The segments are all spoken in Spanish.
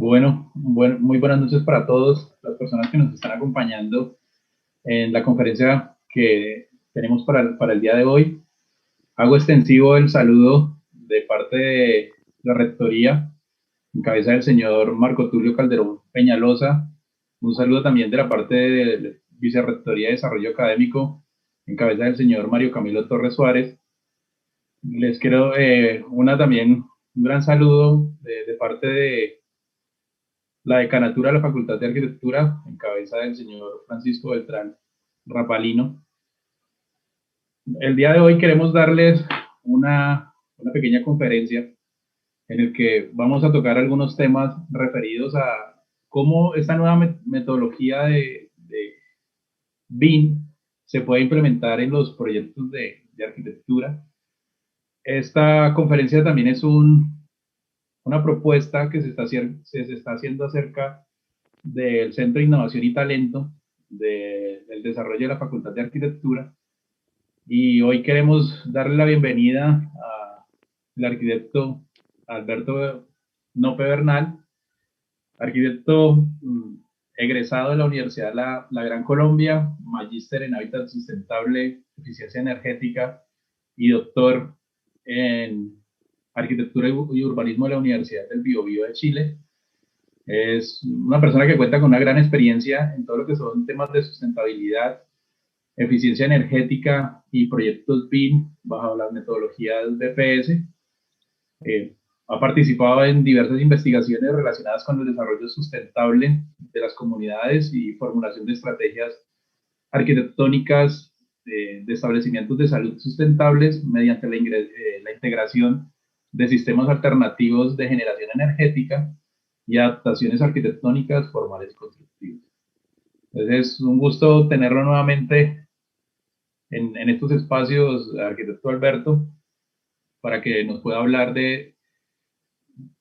Muy buenas noches para todos las personas que nos están acompañando en la conferencia que tenemos para el día de hoy. Hago extensivo el saludo de parte de la Rectoría, en cabeza del señor Marco Tulio Calderón Peñalosa. Un saludo también de la parte de la Vicerrectoría de Desarrollo Académico, en cabeza del señor Mario Camilo Torres Suárez. Les quiero también un gran saludo de parte de la decanatura de la Facultad de Arquitectura, en cabeza del señor Francisco Beltrán Rapalino. El día de hoy queremos darles una pequeña conferencia en el que vamos a tocar algunos temas referidos a cómo esta nueva metodología de BIM se puede implementar en los proyectos de arquitectura. Esta conferencia también es una propuesta que se está haciendo acerca del Centro de Innovación y Talento del Desarrollo de la Facultad de Arquitectura. Y hoy queremos darle la bienvenida al arquitecto Alberto Nope Bernal, arquitecto egresado de la Universidad La Gran Colombia, magíster en Hábitat Sustentable, Eficiencia Energética y doctor en Arquitectura y Urbanismo de la Universidad del Biobío de Chile. Es una persona que cuenta con una gran experiencia en todo lo que son temas de sustentabilidad, eficiencia energética y proyectos BIM bajo las metodologías DPS. Ha participado en diversas investigaciones relacionadas con el desarrollo sustentable de las comunidades y formulación de estrategias arquitectónicas de establecimientos de salud sustentables mediante la integración de sistemas alternativos de generación energética y adaptaciones arquitectónicas formales y constructivas. Entonces es un gusto tenerlo nuevamente en estos espacios, arquitecto Alberto, para que nos pueda hablar de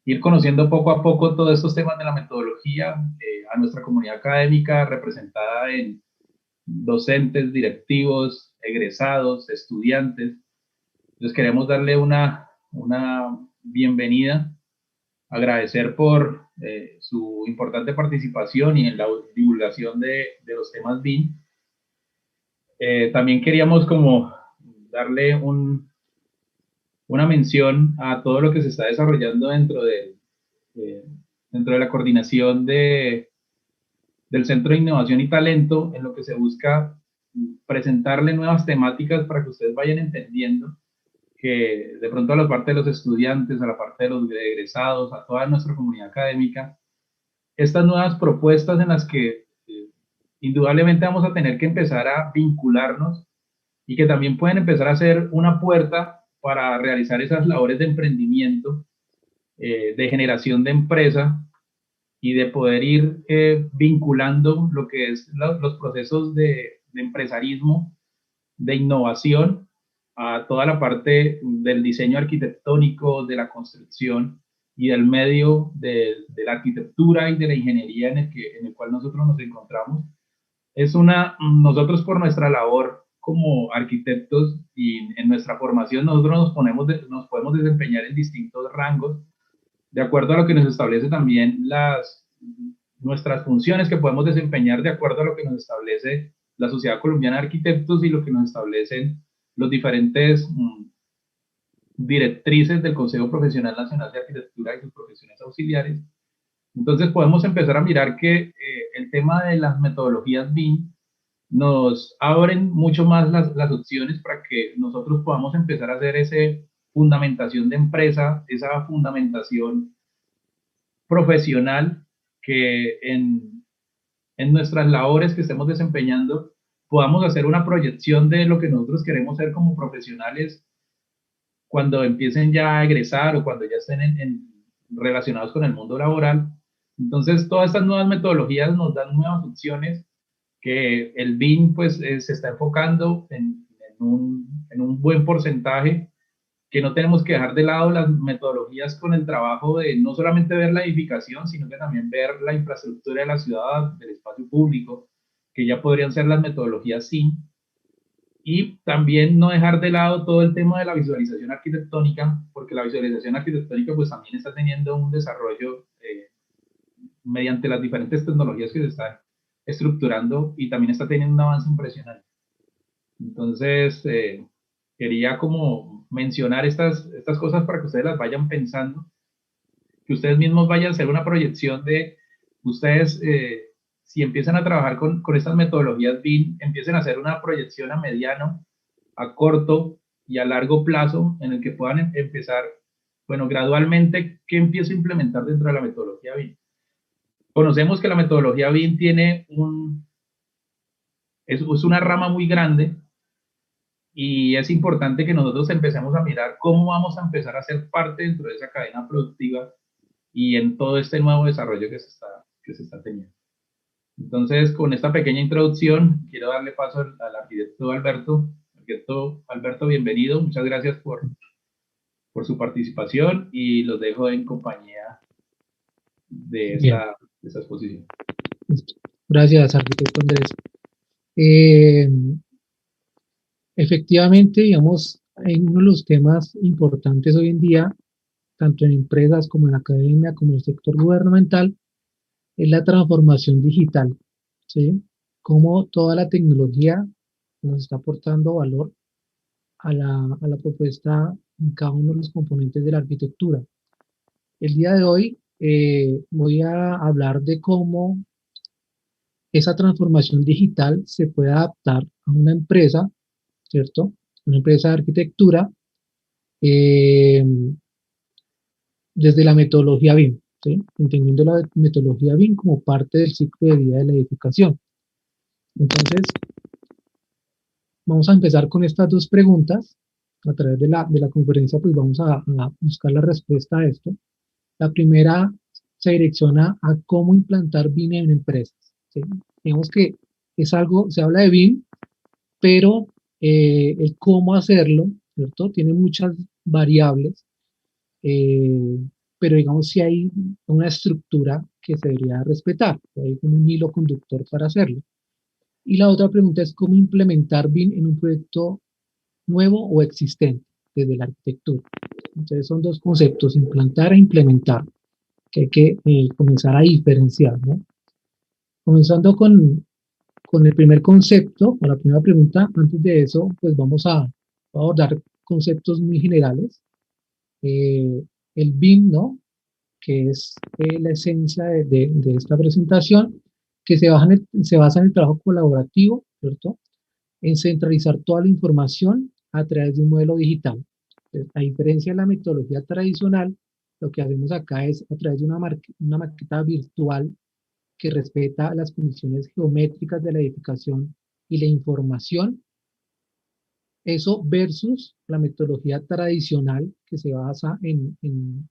ir conociendo poco a poco todos estos temas de la metodología a nuestra comunidad académica representada en docentes, directivos, egresados, estudiantes. Entonces queremos darle una bienvenida, agradecer por su importante participación y en la divulgación de los temas BIM. También queríamos como darle una mención a todo lo que se está desarrollando dentro de la coordinación del Centro de Innovación y Talento, en lo que se busca presentarle nuevas temáticas para que ustedes vayan entendiendo que de pronto a la parte de los estudiantes, a la parte de los egresados, a toda nuestra comunidad académica, estas nuevas propuestas en las que indudablemente vamos a tener que empezar a vincularnos y que también pueden empezar a ser una puerta para realizar esas labores de emprendimiento, de generación de empresa y de poder ir vinculando lo que es los procesos de empresarismo, de innovación, a toda la parte del diseño arquitectónico, de la construcción y del medio de la arquitectura y de la ingeniería en el cual nosotros nos encontramos. Nosotros por nuestra labor como arquitectos y en nuestra formación, nosotros nos podemos desempeñar en distintos rangos, de acuerdo a lo que nos establece también nuestras funciones que podemos desempeñar de acuerdo a lo que nos establece la Sociedad Colombiana de Arquitectos y lo que nos establecen los diferentes directrices del Consejo Profesional Nacional de Arquitectura y sus profesiones auxiliares. Entonces podemos empezar a mirar que el tema de las metodologías BIM nos abren mucho más las opciones para que nosotros podamos empezar a hacer esa fundamentación de empresa, esa fundamentación profesional que en nuestras labores que estemos desempeñando podamos hacer una proyección de lo que nosotros queremos ser como profesionales cuando empiecen ya a egresar o cuando ya estén relacionados con el mundo laboral. Entonces, todas estas nuevas metodologías nos dan nuevas opciones que el BIM pues se está enfocando en un buen porcentaje, que no tenemos que dejar de lado las metodologías con el trabajo de no solamente ver la edificación, sino que también ver la infraestructura de la ciudad, del espacio público, que ya podrían ser las metodologías SIM, y también no dejar de lado todo el tema de la visualización arquitectónica, porque la visualización arquitectónica pues también está teniendo un desarrollo mediante las diferentes tecnologías que se están estructurando y también está teniendo un avance impresionante. Entonces, quería como mencionar estas cosas para que ustedes las vayan pensando, que ustedes mismos vayan a hacer una proyección de ustedes, si empiezan a trabajar con estas metodologías BIM, empiecen a hacer una proyección a mediano, a corto y a largo plazo en el que puedan empezar, bueno, gradualmente, ¿qué empiezo a implementar dentro de la metodología BIM? Conocemos que la metodología BIM tiene es una rama muy grande y es importante que nosotros empecemos a mirar cómo vamos a empezar a ser parte dentro de esa cadena productiva y en todo este nuevo desarrollo que se está teniendo. Entonces, con esta pequeña introducción, quiero darle paso al arquitecto Alberto. Arquitecto Alberto, bienvenido. Muchas gracias por su participación y los dejo en compañía Bien, de esta exposición. gracias, arquitecto Andrés. Eh, Efectivamente, digamos, en uno de los temas importantes hoy en día, tanto en empresas como en la academia, como en el sector gubernamental, es la transformación digital, ¿sí? Cómo toda la tecnología nos está aportando valor a la propuesta en cada uno de los componentes de la arquitectura. El día de hoy voy a hablar de cómo esa transformación digital se puede adaptar a una empresa, ¿cierto? Una empresa de arquitectura eh, desde la metodología BIM, ¿sí? Entendiendo la metodología BIM como parte del ciclo de vida de la edificación. Entonces, vamos a empezar con estas dos preguntas. A través de la conferencia, pues vamos a buscar la respuesta a esto. La primera se direcciona a cómo implantar BIM en empresas, ¿sí? Digamos que es algo, se habla de BIM, pero el cómo hacerlo, ¿cierto? Tiene muchas variables, eh, pero digamos si hay una estructura que se debería respetar, hay un hilo conductor para hacerlo. Y la otra pregunta es cómo implementar BIM en un proyecto nuevo o existente desde la arquitectura. Entonces son dos conceptos, implantar e implementar, que hay que comenzar a diferenciar, ¿no? Comenzando con el primer concepto, o la primera pregunta, antes de eso, pues vamos a abordar conceptos muy generales. Eh, el BIM, ¿no? Que es la esencia de esta presentación, que se basa en el trabajo colaborativo, ¿cierto? En centralizar toda la información a través de un modelo digital. Entonces, a diferencia de la metodología tradicional, lo que hacemos acá es a través de una maqueta virtual que respeta las condiciones geométricas de la edificación y la información. Eso versus la metodología tradicional que se basa en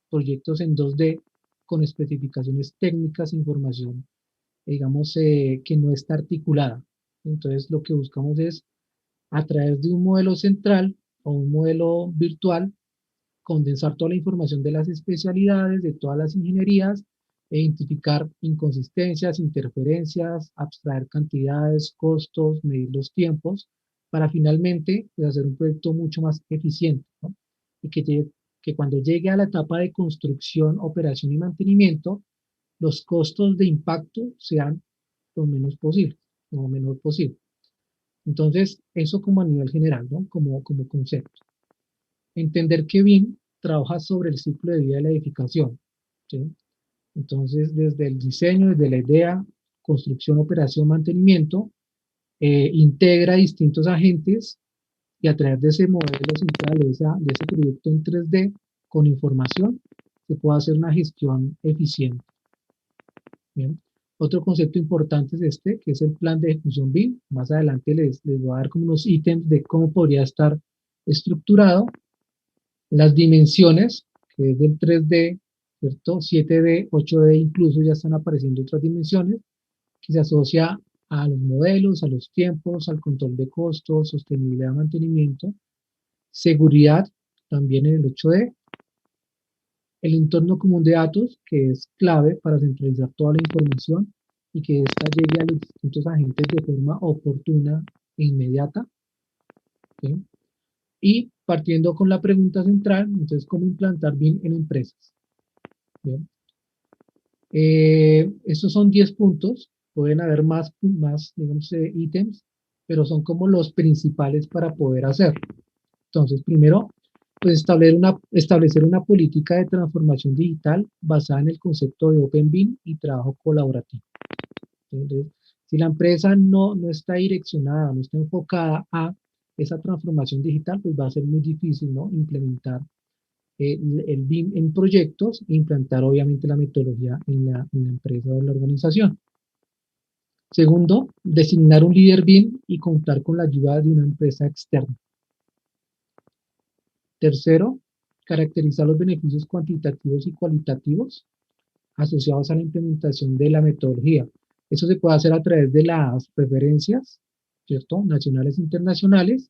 proyectos en 2D con especificaciones técnicas, información, digamos, que no está articulada. Entonces, lo que buscamos es, a través de un modelo central o un modelo virtual, condensar toda la información de las especialidades, de todas las ingenierías, e identificar inconsistencias, interferencias, abstraer cantidades, costos, medir los tiempos, para finalmente pues, hacer un proyecto mucho más eficiente, ¿no? Y que cuando llegue a la etapa de construcción, operación y mantenimiento, los costos de impacto sean lo menos posible, lo menor posible. Entonces, eso como a nivel general, ¿no? Como concepto. Entender que BIM trabaja sobre el ciclo de vida de la edificación, ¿sí? Entonces, desde el diseño, desde la idea, construcción, operación, mantenimiento, integra distintos agentes y a través de ese modelo central, de ese proyecto en 3D, con información, se puede hacer una gestión eficiente. ¿Bien? Otro concepto importante es este, que es el plan de ejecución BIM. Más adelante les voy a dar como unos ítems de cómo podría estar estructurado. Las dimensiones, que es del 3D, ¿cierto? 7D, 8D, incluso ya están apareciendo otras dimensiones, que se asocia a los modelos, a los tiempos, al control de costos, sostenibilidad de mantenimiento, seguridad, también en el 8D, el entorno común de datos, que es clave para centralizar toda la información y que ésta llegue a los distintos agentes de forma oportuna e inmediata, ¿sí? Y partiendo con la pregunta central, entonces, ¿cómo implantar BIM en empresas? Bien. Estos son 10 puntos, pueden haber más digamos, ítems, pero son como los principales para poder hacerlo. Entonces, primero, pues establecer una política de transformación digital basada en el concepto de Open BIM y trabajo colaborativo. Entonces, si la empresa no está direccionada, no está enfocada a esa transformación digital, pues va a ser muy difícil, ¿no?, implementar el BIM en proyectos e implantar obviamente la metodología en la empresa o la organización. Segundo, designar un líder BIM y contar con la ayuda de una empresa externa. Tercero, caracterizar los beneficios cuantitativos y cualitativos asociados a la implementación de la metodología. Eso se puede hacer a través de las preferencias, ¿cierto?, nacionales e internacionales,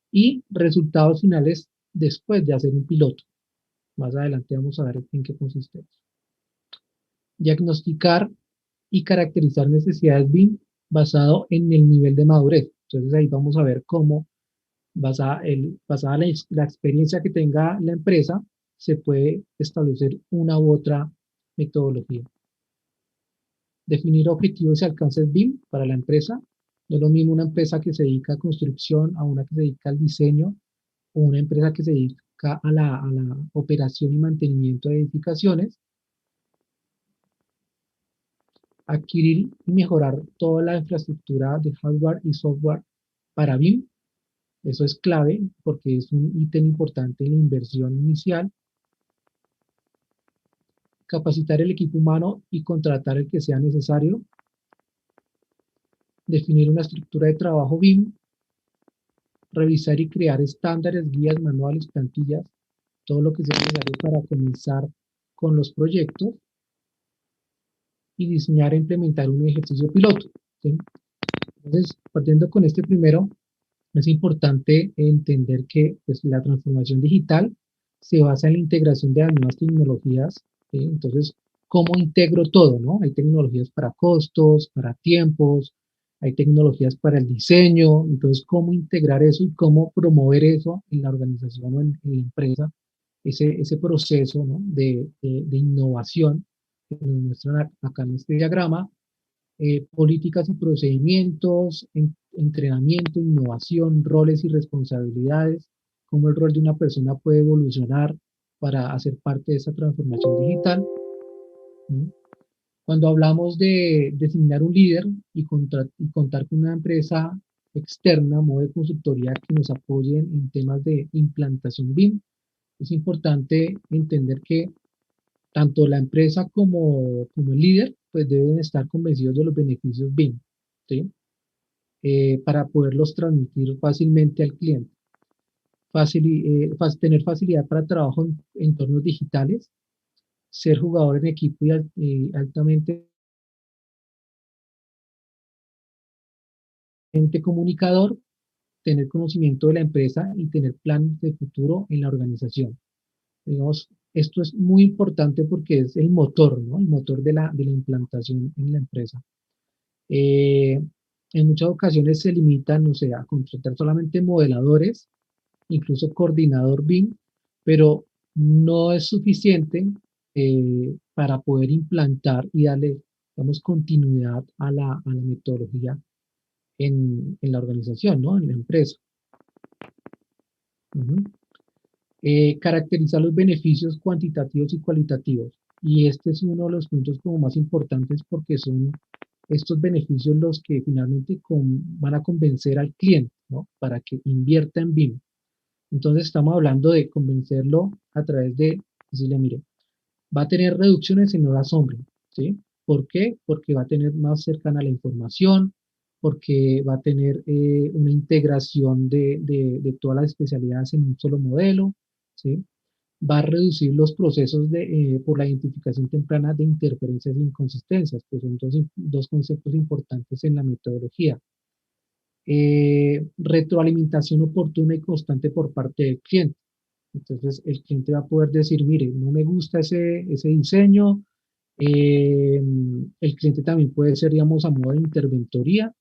y resultados finales después de hacer un piloto. Más adelante vamos a ver en qué consiste eso. Diagnosticar y caracterizar necesidades BIM basado en el nivel de madurez. Entonces ahí vamos a ver cómo, basada la experiencia que tenga la empresa, se puede establecer una u otra metodología. Definir objetivos y alcances BIM para la empresa. No es lo mismo una empresa que se dedica a construcción a una que se dedica al diseño, o una empresa que se dedica a la operación y mantenimiento de edificaciones. Adquirir y mejorar toda la infraestructura de hardware y software para BIM. Eso es clave porque es un ítem importante en la inversión inicial. Capacitar el equipo humano y contratar el que sea necesario. Definir una estructura de trabajo BIM. Revisar y crear estándares, guías, manuales, plantillas, todo lo que sea necesario para comenzar con los proyectos. Y diseñar e implementar un ejercicio piloto, ¿sí? Entonces, partiendo con este primero, es importante entender que pues, la transformación digital se basa en la integración de las nuevas tecnologías, ¿sí? Entonces, ¿cómo integro todo, no? Hay tecnologías para costos, para tiempos, hay tecnologías para el diseño, entonces, ¿cómo integrar eso y cómo promover eso en la organización o en la empresa? Ese proceso, ¿no?, de innovación que nos muestran acá en este diagrama. Políticas y procedimientos, entrenamiento, innovación, roles y responsabilidades, cómo el rol de una persona puede evolucionar para hacer parte de esa transformación digital. Cuando hablamos de designar un líder y contar con una empresa externa, modo de consultoría, que nos apoyen en temas de implantación BIM, es importante entender que tanto la empresa como el líder pues deben estar convencidos de los beneficios BIM, ¿sí? Para poderlos transmitir fácilmente al cliente. Tener facilidad para trabajo en entornos digitales, ser jugador en equipo y altamente comunicador, tener conocimiento de la empresa y tener planes de futuro en la organización. Digamos, esto es muy importante porque es el motor, ¿no?, el motor de la implantación en la empresa. En muchas ocasiones se limitan, no sé, a contratar solamente modeladores, incluso coordinador BIM, pero no es suficiente para poder implantar y darle, digamos, continuidad a la metodología en la organización, ¿no?, en la empresa. Caracterizar los beneficios cuantitativos y cualitativos. Y este es uno de los puntos como más importantes porque son estos beneficios los que finalmente van a convencer al cliente, ¿no?, para que invierta en BIM. Entonces estamos hablando de convencerlo a través de decirle, mire, va a tener reducciones en horas hombre, ¿sí? ¿Por qué? Porque va a tener más cercana la información, porque va a tener una integración de todas las especialidades en un solo modelo, ¿sí? Va a reducir los procesos por la identificación temprana de interferencias e inconsistencias, que son dos conceptos importantes en la metodología. Retroalimentación oportuna y constante por parte del cliente. Entonces, el cliente va a poder decir, mire, no me gusta ese diseño. El cliente también puede ser, digamos, a modo de interventoría,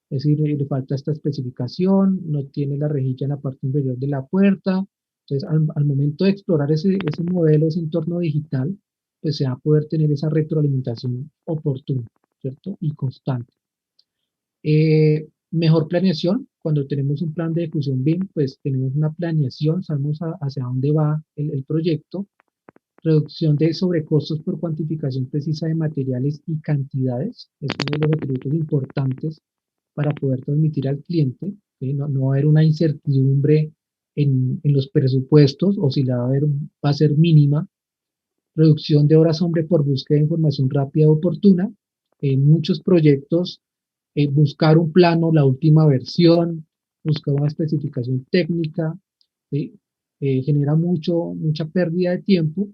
es decir, le falta esta especificación, no tiene la rejilla en la parte inferior de la puerta. Entonces, al momento de explorar ese modelo, ese entorno digital, pues se va a poder tener esa retroalimentación oportuna, ¿cierto? Y constante. Mejor planeación, cuando tenemos un plan de ejecución BIM, pues tenemos una planeación, sabemos hacia dónde va el proyecto. Reducción de sobrecostos por cuantificación precisa de materiales y cantidades, es uno de los atributos importantes para poder transmitir al cliente. ¿Sí? No va a haber una incertidumbre en los presupuestos, o si la va a haber, va a ser mínima. Reducción de horas hombre por búsqueda de información rápida y oportuna. En muchos proyectos, buscar un plano, la última versión, buscar una especificación técnica, ¿sí? Genera mucha pérdida de tiempo,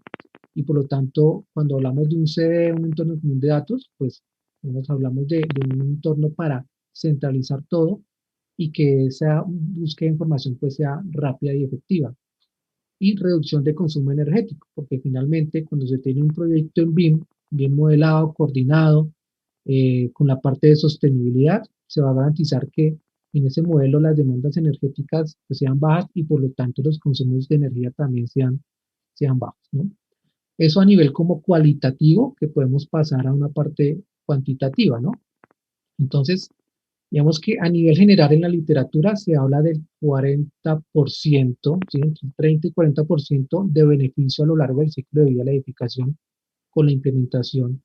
y por lo tanto, cuando hablamos de un CD, un entorno común de datos, pues nos hablamos de un entorno para centralizar todo y que esa búsqueda de información pues sea rápida y efectiva. Y reducción de consumo energético, porque finalmente cuando se tiene un proyecto en BIM, bien modelado, coordinado, con la parte de sostenibilidad, se va a garantizar que en ese modelo las demandas energéticas pues, sean bajas, y por lo tanto los consumos de energía también sean bajos, ¿no? Eso a nivel como cualitativo, que podemos pasar a una parte cuantitativa, ¿no? Entonces, digamos que a nivel general en la literatura se habla del 40%, ¿sí? Entre 30 y 40% de beneficio a lo largo del ciclo de vida de la edificación con la implementación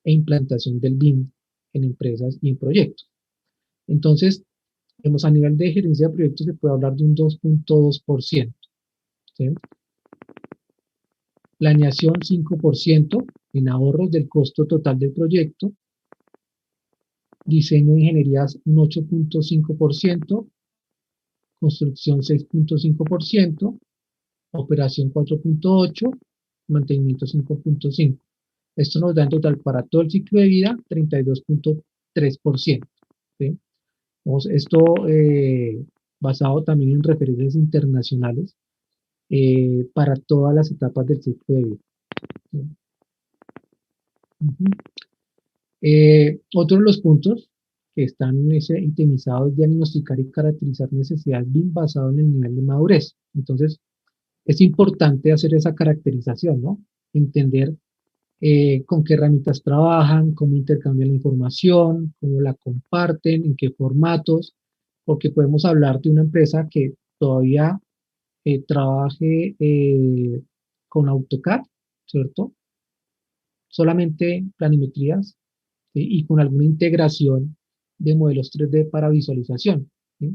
e implantación del BIM en empresas y en proyectos. Entonces, vemos a nivel de gerencia de proyectos se puede hablar de un 2.2%. ¿Sí? Planeación 5% en ahorros del costo total del proyecto. Diseño e ingenierías un 8.5%. Construcción 6.5%. Operación 4.8%. Mantenimiento 5.5%. Esto nos da en total para todo el ciclo de vida 32.3%. ¿Sí? Esto basado también en referencias internacionales para todas las etapas del ciclo de vida. ¿Sí? Otro de los puntos que están itemizados es diagnosticar y caracterizar necesidades BIM basado en el nivel de madurez. Entonces, es importante hacer esa caracterización, ¿no? Entender con qué herramientas trabajan, cómo intercambian la información, cómo la comparten, en qué formatos, porque podemos hablar de una empresa que todavía trabaje con AutoCAD, ¿cierto? Solamente planimetrías, ¿sí? Y con alguna integración de modelos 3D para visualización, ¿sí?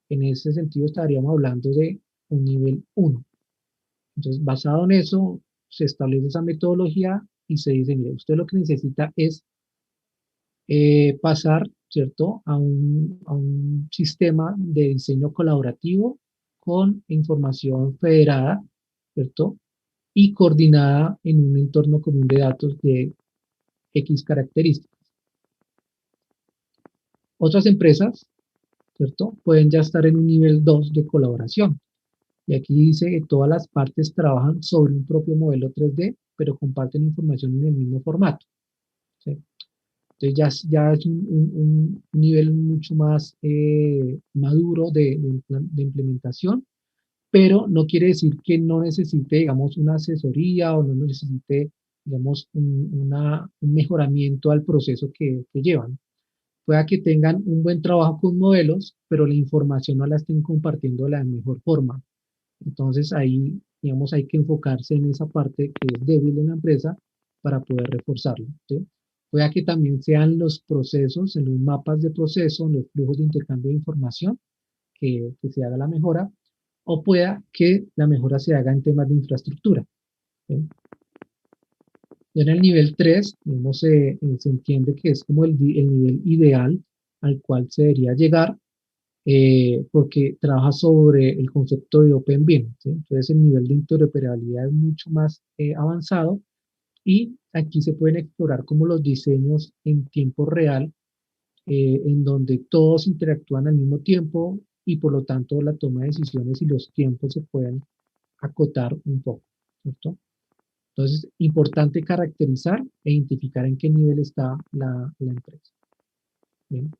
En ese sentido estaríamos hablando de un nivel 1. Entonces, basado en eso, se establece esa metodología y se dice, mire, usted lo que necesita es pasar, ¿cierto?, a un sistema de diseño colaborativo con información federada, ¿cierto?, y coordinada en un entorno común de datos de X características. Otras empresas, ¿cierto?, pueden ya estar en un nivel 2 de colaboración. Y aquí dice que todas las partes trabajan sobre un propio modelo 3D, pero comparten información en el mismo formato. ¿Sí? Entonces ya es un nivel mucho más maduro de implementación, pero no quiere decir que no necesite, digamos, una asesoría o no necesite, digamos, un mejoramiento al proceso que llevan. Pueda que tengan un buen trabajo con modelos, pero la información no la estén compartiendo de la mejor forma. Entonces ahí, digamos, hay que enfocarse en esa parte que es débil de la empresa para poder reforzarlo. ¿Sí? Pueda que también sean los procesos, en los mapas de proceso, en los flujos de intercambio de información, que se haga la mejora, o pueda que la mejora se haga en temas de infraestructura. ¿Sí? Ya en el nivel 3, digamos, se entiende que es como el nivel ideal al cual se debería llegar, porque trabaja sobre el concepto de Open BIM, ¿sí? Entonces el nivel de interoperabilidad es mucho más avanzado, y aquí se pueden explorar como los diseños en tiempo real, en donde todos interactúan al mismo tiempo y por lo tanto la toma de decisiones y los tiempos se pueden acotar un poco, ¿cierto? Entonces, importante caracterizar e identificar en qué nivel está la empresa. Bien.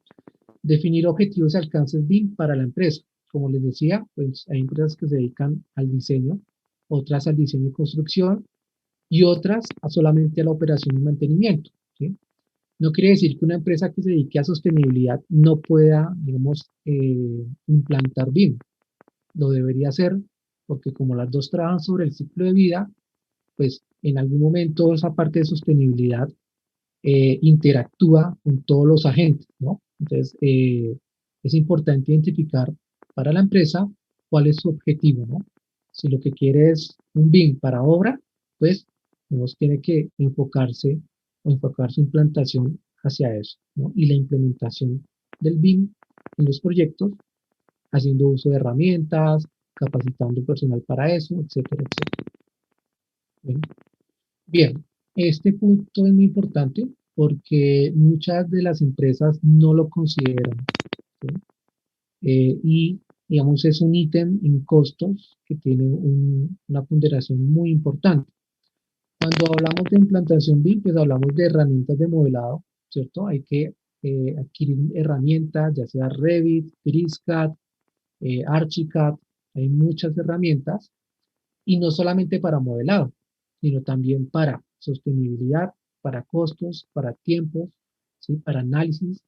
Definir objetivos y alcances BIM para la empresa. Como les decía, pues hay empresas que se dedican al diseño, otras al diseño y construcción, y otras solamente a la operación y mantenimiento, ¿sí? No quiere decir que una empresa que se dedique a sostenibilidad no pueda, digamos, implantar BIM. Lo debería hacer porque como las dos trabajan sobre el ciclo de vida, pues en algún momento esa parte de sostenibilidad interactúa con todos los agentes, ¿no? Entonces, es importante identificar para la empresa cuál es su objetivo, ¿no? Si lo que quiere es un BIM para obra, pues digamos, tiene que enfocarse o enfocar su implantación hacia eso, ¿no? Y la implementación del BIM en los proyectos, haciendo uso de herramientas, capacitando personal para eso, etcétera, etcétera. Bien. Bien, este punto es muy importante porque muchas de las empresas no lo consideran, ¿sí? Y, digamos, es un ítem en costos que tiene una ponderación muy importante. Cuando hablamos de implantación BIM, pues hablamos de herramientas de modelado, ¿cierto? Hay que adquirir herramientas, ya sea Revit, FreeSCAD, Archicad, hay muchas herramientas y no solamente para modelado, sino también para sostenibilidad, para costos, para tiempos, ¿sí? Para análisis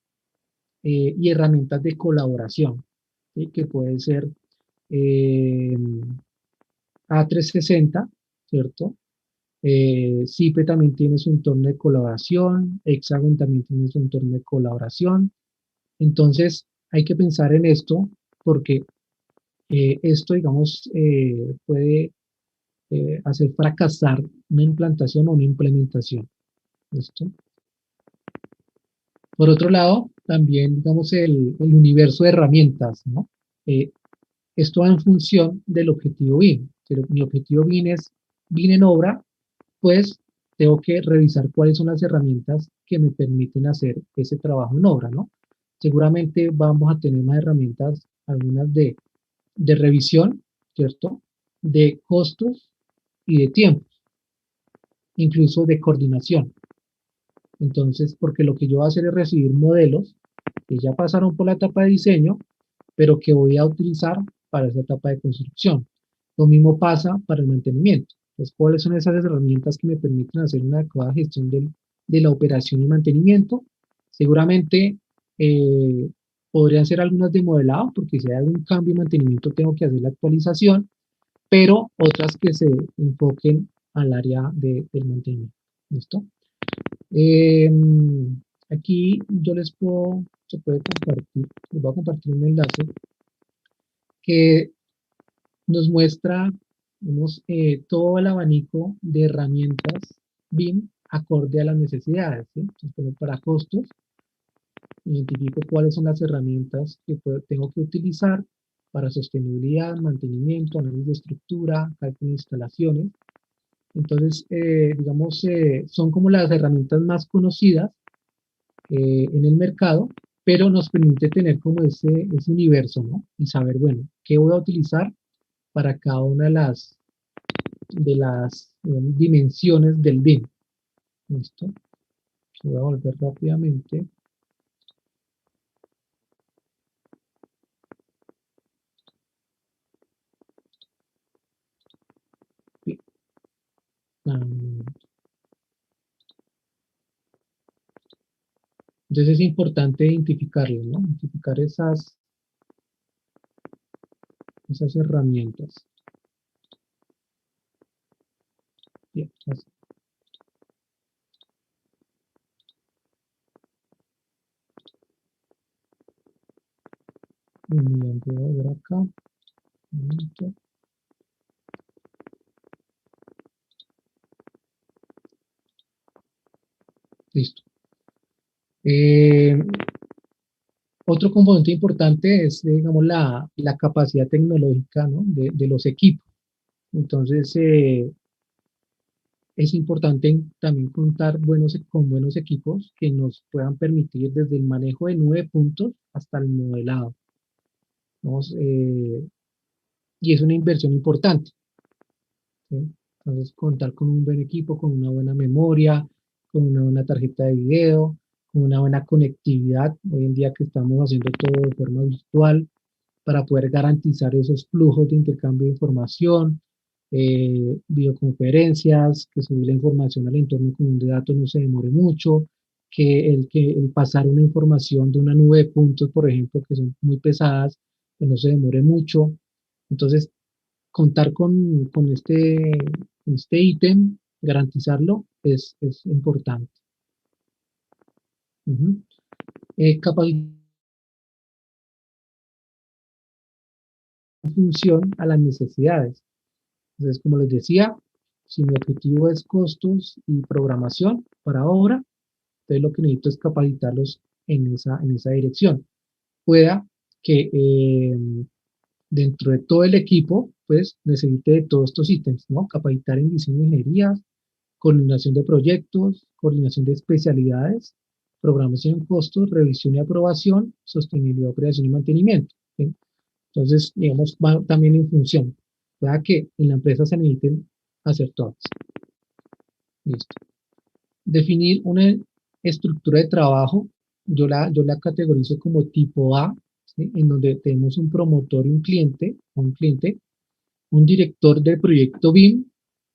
y herramientas de colaboración, ¿sí? Que puede ser eh, A360, ¿cierto? CIPE también tiene su entorno de colaboración, Hexagon también tiene su entorno de colaboración. Entonces, hay que pensar en esto porque esto, digamos, puede hacer fracasar una implantación o una implementación. ¿Listo? Por otro lado, también, digamos, el universo de herramientas, ¿no? Eh, Esto va en función del objetivo BIM. Si mi objetivo BIM es BIM en obra, pues tengo que revisar cuáles son las herramientas que me permiten hacer ese trabajo en obra, ¿no? Seguramente vamos a tener más herramientas, algunas de revisión, ¿cierto? De costos y de tiempo, incluso de coordinación. Entonces, porque lo que yo voy a hacer es recibir modelos que ya pasaron por la etapa de diseño, pero que voy a utilizar para esa etapa de construcción. Lo mismo pasa para el mantenimiento. Entonces, ¿cuáles son esas herramientas que me permiten hacer una adecuada gestión de la operación y mantenimiento? Seguramente podrían ser algunas de modelado, porque si hay algún cambio de mantenimiento tengo que hacer la actualización, pero otras que se enfoquen al área del mantenimiento. ¿Listo? Eh, Aquí yo se puede compartir, les voy a compartir un enlace que nos muestra digamos, todo el abanico de herramientas BIM acorde a las necesidades, ¿sí? Entonces, para costos, identifico cuáles son las herramientas que tengo que utilizar para sostenibilidad, mantenimiento, análisis de estructura, cálculo de instalaciones. Entonces, digamos, son como las herramientas más conocidas en el mercado, pero nos permite tener como ese universo, ¿no? Y saber, bueno, qué voy a utilizar para cada una de las dimensiones del BIM. ¿Listo? Voy a volver rápidamente. Entonces es importante identificarlo, ¿no? Identificar esas herramientas. Bien, así. Bien, voy a ver acá. Un momento. Listo. Otro componente importante es, digamos, la capacidad tecnológica, ¿no? de los equipos. Entonces, es importante también contar con buenos equipos que nos puedan permitir desde el manejo de 9 puntos hasta el modelado, ¿no? Y es una inversión importante, ¿sí? Entonces, contar con un buen equipo, con una buena memoria, con una buena tarjeta de video, con una buena conectividad, hoy en día que estamos haciendo todo de forma virtual, para poder garantizar esos flujos de intercambio de información, videoconferencias, que subir la información al entorno común de datos no se demore mucho, que el pasar una información de una nube de puntos, por ejemplo, que son muy pesadas, que no se demore mucho. Entonces, contar con este ítem, garantizarlo, es importante. Ujú. Capacitar en función a las necesidades. Entonces, como les decía, si mi objetivo es costos y programación para obra, entonces lo que necesito es capacitarlos en esa dirección. Pueda que dentro de todo el equipo, pues necesite de todos estos ítems, ¿no? Capacitar en diseño de ingenierías, coordinación de proyectos, coordinación de especialidades, programación en costos, revisión y aprobación, sostenibilidad, operación y mantenimiento. ¿Sí? Entonces, digamos, va también en función. Pueda que en la empresa se necesiten hacer todas. Listo. Definir una estructura de trabajo, yo la categorizo como tipo A, ¿sí? En donde tenemos un promotor y un cliente, un director del proyecto BIM,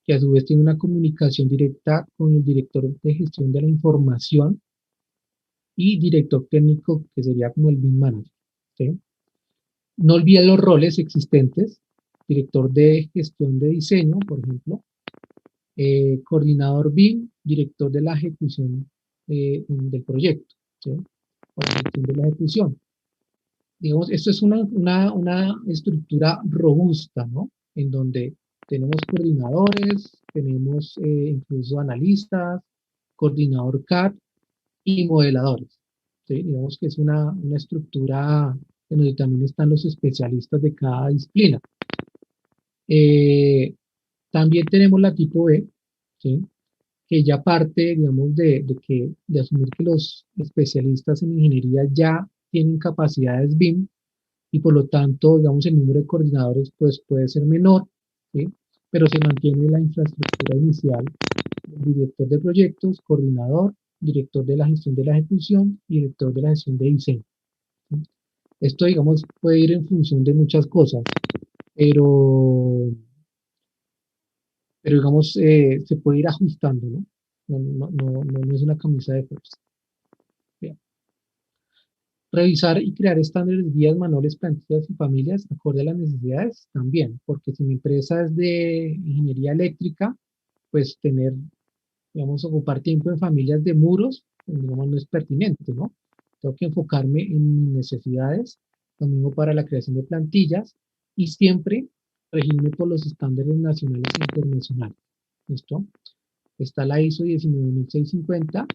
que a su vez tiene una comunicación directa con el director de gestión de la información y director técnico, que sería como el BIM manager. ¿Sí? No olviden los roles existentes, director de gestión de diseño, por ejemplo, coordinador BIM, director de la ejecución del proyecto, ¿sí? O la gestión de la ejecución. Digamos, esto es una estructura robusta, ¿no? En donde tenemos coordinadores, tenemos incluso analistas, coordinador CAD y modeladores, ¿sí? Digamos que es una estructura en donde también están los especialistas de cada disciplina. Eh, También tenemos la tipo B, ¿sí? Que ya parte, digamos, de asumir que los especialistas en ingeniería ya tienen capacidades BIM y por lo tanto, digamos, el número de coordinadores pues puede ser menor, ¿sí? Pero se mantiene la infraestructura inicial del director de proyectos, coordinador, director de la gestión de la ejecución y director de la gestión de diseño, ¿sí? Esto, digamos, puede ir en función de muchas cosas, pero, pero digamos, se puede ir ajustando, ¿no? No es una camisa de fuerza. Bien. Revisar y crear estándares, guías, manuales, plantillas y familias acorde a las necesidades también, porque si mi empresa es de ingeniería eléctrica, pues tener, digamos, ocupar tiempo en familias de muros, pues, digamos, no es pertinente, ¿no? Tengo que enfocarme en mis necesidades, lo mismo para la creación de plantillas y siempre regirme por los estándares nacionales e internacionales. ¿Listo? Está la ISO 19650,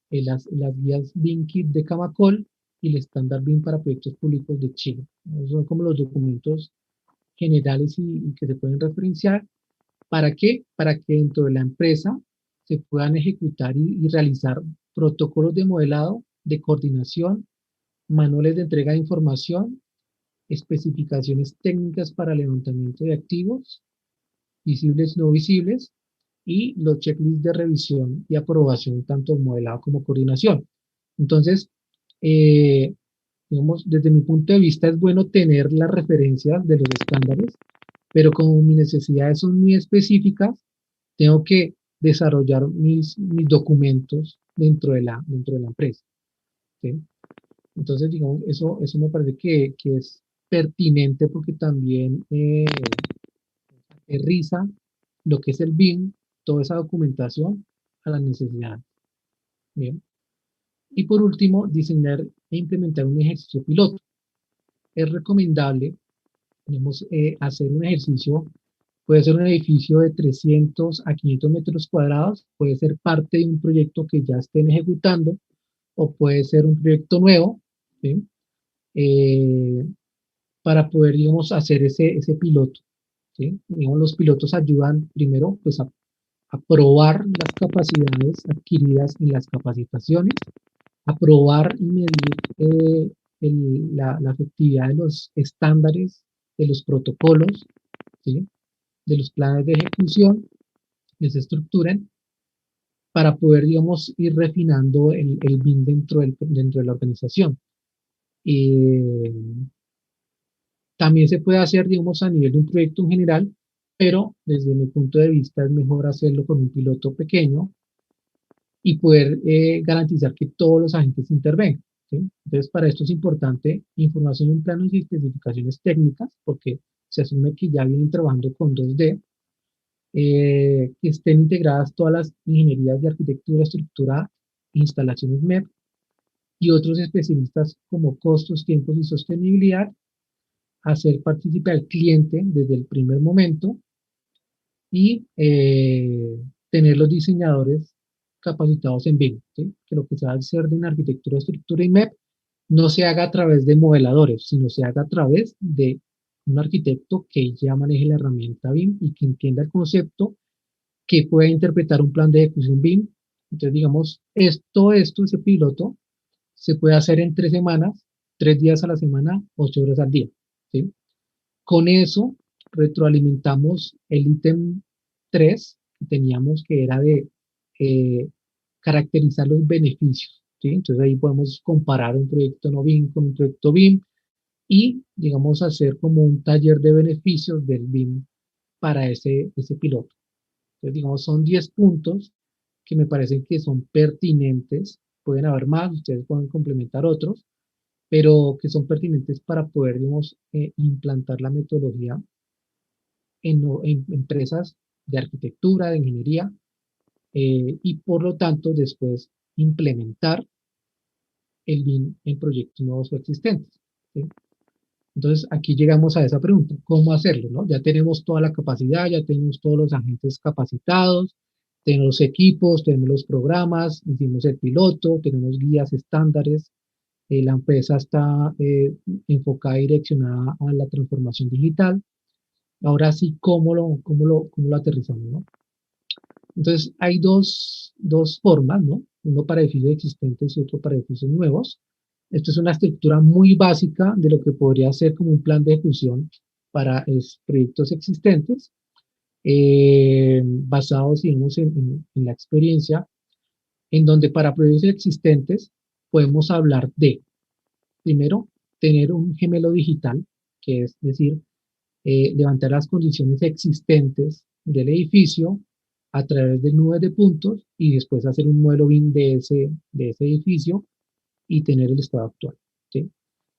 las guías BIM Kit de Camacol y el estándar BIM para proyectos públicos de Chile. Esos son como los documentos generales y que se pueden referenciar. ¿Para qué? Para que dentro de la empresa se puedan ejecutar y realizar protocolos de modelado, de coordinación, manuales de entrega de información, especificaciones técnicas para levantamiento de activos, visibles y no visibles, y los checklists de revisión y aprobación, tanto modelado como coordinación. Entonces, eh, digamos, desde mi punto de vista es bueno tener las referencias de los estándares, pero como mis necesidades son muy específicas, tengo que desarrollar mis documentos dentro de la empresa. ¿Sí? Entonces, digamos, eso me parece que es pertinente porque también aterriza lo que es el BIM, toda esa documentación a las necesidades. Bien. Y por último, diseñar e implementar un ejercicio piloto. Es recomendable, digamos, hacer un ejercicio, puede ser un edificio de 300 a 500 metros cuadrados, puede ser parte de un proyecto que ya estén ejecutando o puede ser un proyecto nuevo, ¿sí? Eh, para poder, digamos, hacer ese piloto, ¿sí? Digamos, los pilotos ayudan primero, pues, a probar las capacidades adquiridas en las capacitaciones, a probar y medir la efectividad de los estándares, de los protocolos, ¿sí? De los planes de ejecución, que se estructuren para poder, digamos, ir refinando el BIM dentro de la organización. Eh, También se puede hacer, digamos, a nivel de un proyecto en general, pero desde mi punto de vista es mejor hacerlo con un piloto pequeño y poder garantizar que todos los agentes intervengan. ¿Sí? Entonces, para esto es importante información en planos y especificaciones técnicas, porque se asume que ya vienen trabajando con 2D, que estén integradas todas las ingenierías de arquitectura, estructura, instalaciones MEP y otros especialistas como costos, tiempos y sostenibilidad, hacer participar al cliente desde el primer momento y tener los diseñadores capacitados en BIM, ¿sí? Que lo que se va a hacer en arquitectura, estructura y MEP no se haga a través de modeladores, sino se haga a través de un arquitecto que ya maneje la herramienta BIM y que entienda el concepto, que pueda interpretar un plan de ejecución BIM. Entonces, digamos, ese piloto, se puede hacer en 3 semanas, 3 días a la semana, 8 horas al día. ¿Sí? Con eso retroalimentamos el ítem 3 que teníamos, que era de eh, caracterizar los beneficios. ¿Sí? Entonces ahí podemos comparar un proyecto no BIM con un proyecto BIM y, digamos, hacer como un taller de beneficios del BIM para ese piloto. Entonces, digamos, son 10 puntos que me parecen que son pertinentes. Pueden haber más, ustedes pueden complementar otros, pero que son pertinentes para poder, digamos, implantar la metodología en empresas de arquitectura, de ingeniería, y por lo tanto después implementar el BIM en proyectos nuevos o existentes. ¿Sí? Entonces aquí llegamos a esa pregunta, ¿cómo hacerlo? ¿No? Ya tenemos toda la capacidad, ya tenemos todos los agentes capacitados, tenemos los equipos, tenemos los programas, hicimos el piloto, tenemos guías estándares, la empresa está enfocada y direccionada a la transformación digital. Ahora sí, ¿cómo lo aterrizamos? ¿No? Entonces, hay dos formas, ¿no? Uno para edificios existentes y otro para edificios nuevos. Esto es una estructura muy básica de lo que podría ser como un plan de ejecución para proyectos existentes, basados, digamos, en la experiencia, en donde para proyectos existentes podemos hablar de, primero, tener un gemelo digital, que es decir, levantar las condiciones existentes del edificio a través de nubes de puntos y después hacer un modelo BIM de ese edificio y tener el estado actual. ¿Sí?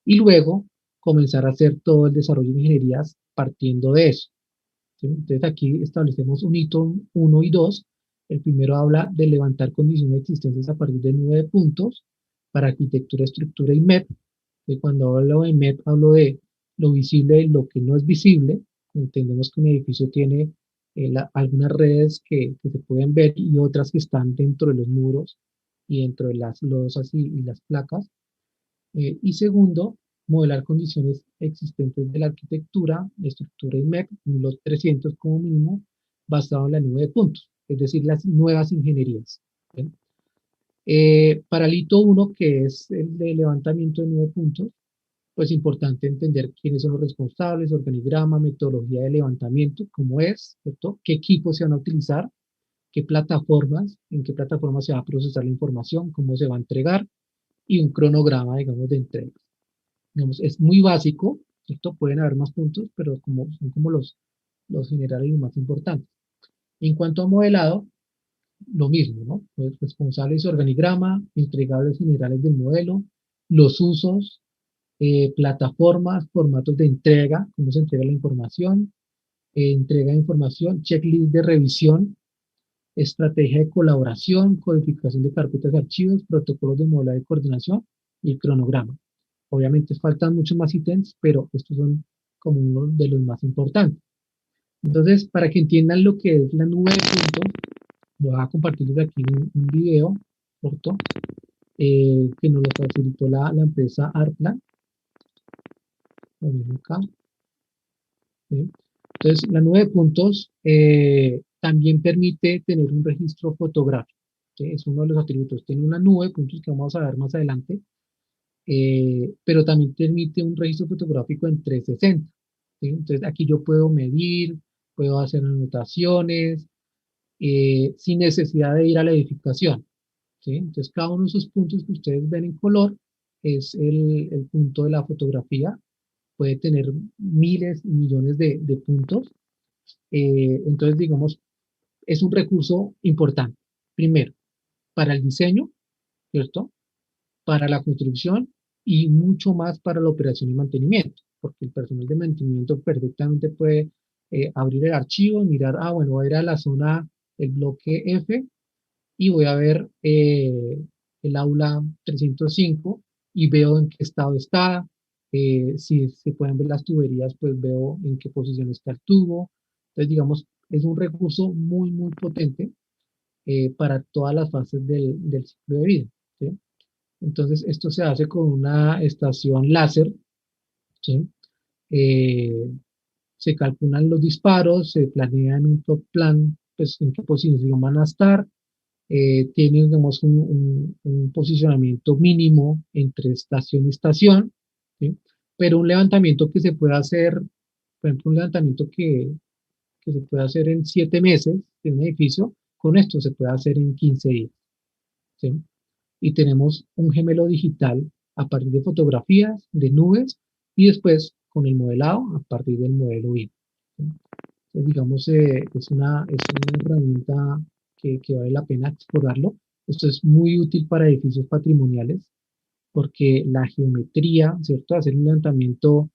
Y luego comenzar a hacer todo el desarrollo de ingenierías partiendo de eso. ¿Sí? Entonces aquí establecemos un hito 1 y 2. El primero habla de levantar condiciones existentes a partir de 9 puntos para arquitectura, estructura y MEP. Y cuando hablo de MEP, hablo de lo visible y lo que no es visible. Entendemos que un edificio tiene algunas redes que se pueden ver y otras que están dentro de los muros y dentro de las losas y las placas. Y segundo, modelar condiciones existentes de la arquitectura, estructura y MEP, los 300 como mínimo, basado en la nube de puntos, es decir, las nuevas ingenierías. ¿Sí? Para el hito 1, que es el de levantamiento de 9 puntos, pues importante entender quiénes son los responsables, organigrama, metodología de levantamiento, cómo es, ¿cierto? Qué equipos se van a utilizar, qué plataformas, en qué plataforma se va a procesar la información, cómo se va a entregar y un cronograma, digamos, de entrega. Digamos, es muy básico, ¿cierto? Pueden haber más puntos, pero son como los generales y los más importantes. En cuanto a modelado, lo mismo, ¿no? Los responsables, organigrama, entregables generales del modelo, los usos, plataformas, formatos de entrega, cómo se entrega la información, entrega de información, checklist de revisión, estrategia de colaboración, codificación de carpetas de archivos, protocolos de modelado y coordinación y el cronograma. Obviamente faltan muchos más ítems, pero estos son como uno de los más importantes. Entonces, para que entiendan lo que es la nube de puntos, voy a compartirles aquí un video corto que nos lo facilitó la empresa Arplan. Acá, ¿sí? Entonces, la nube de puntos también permite tener un registro fotográfico. ¿Sí? Es uno de los atributos. Tiene una nube de puntos que vamos a ver más adelante, pero también permite un registro fotográfico en 360. ¿Sí? Entonces aquí yo puedo medir, puedo hacer anotaciones, sin necesidad de ir a la edificación. ¿Sí? Entonces cada uno de esos puntos que ustedes ven en color es el punto de la fotografía. Puede tener miles y millones de puntos Entonces, digamos, es un recurso importante. Primero, para el diseño, ¿cierto? Para la construcción y mucho más para la operación y mantenimiento, porque el personal de mantenimiento perfectamente puede abrir el archivo y mirar, ah, bueno, voy a ir a la zona, el bloque F y voy a ver el aula 305 y veo en qué estado está. Si se pueden ver las tuberías, pues veo en qué posición está el tubo. Entonces, digamos, es un recurso muy, muy potente para todas las fases del ciclo de vida. ¿Sí? Entonces, esto se hace con una estación láser, ¿sí? Eh, Se calculan los disparos, se planean un top plan, pues en qué posición van a estar, tiene, digamos, un posicionamiento mínimo entre estación y estación, ¿sí? Pero un levantamiento que se puede hacer, por ejemplo, un levantamiento que se puede hacer en 7 meses en un edificio, con esto se puede hacer en 15 días, ¿sí? Y tenemos un gemelo digital a partir de fotografías, de nubes y después con el modelado a partir del modelo BIM. Entonces, digamos, es una herramienta que vale la pena explorarlo. Esto es muy útil para edificios patrimoniales porque la geometría, ¿cierto? Hacer un levantamiento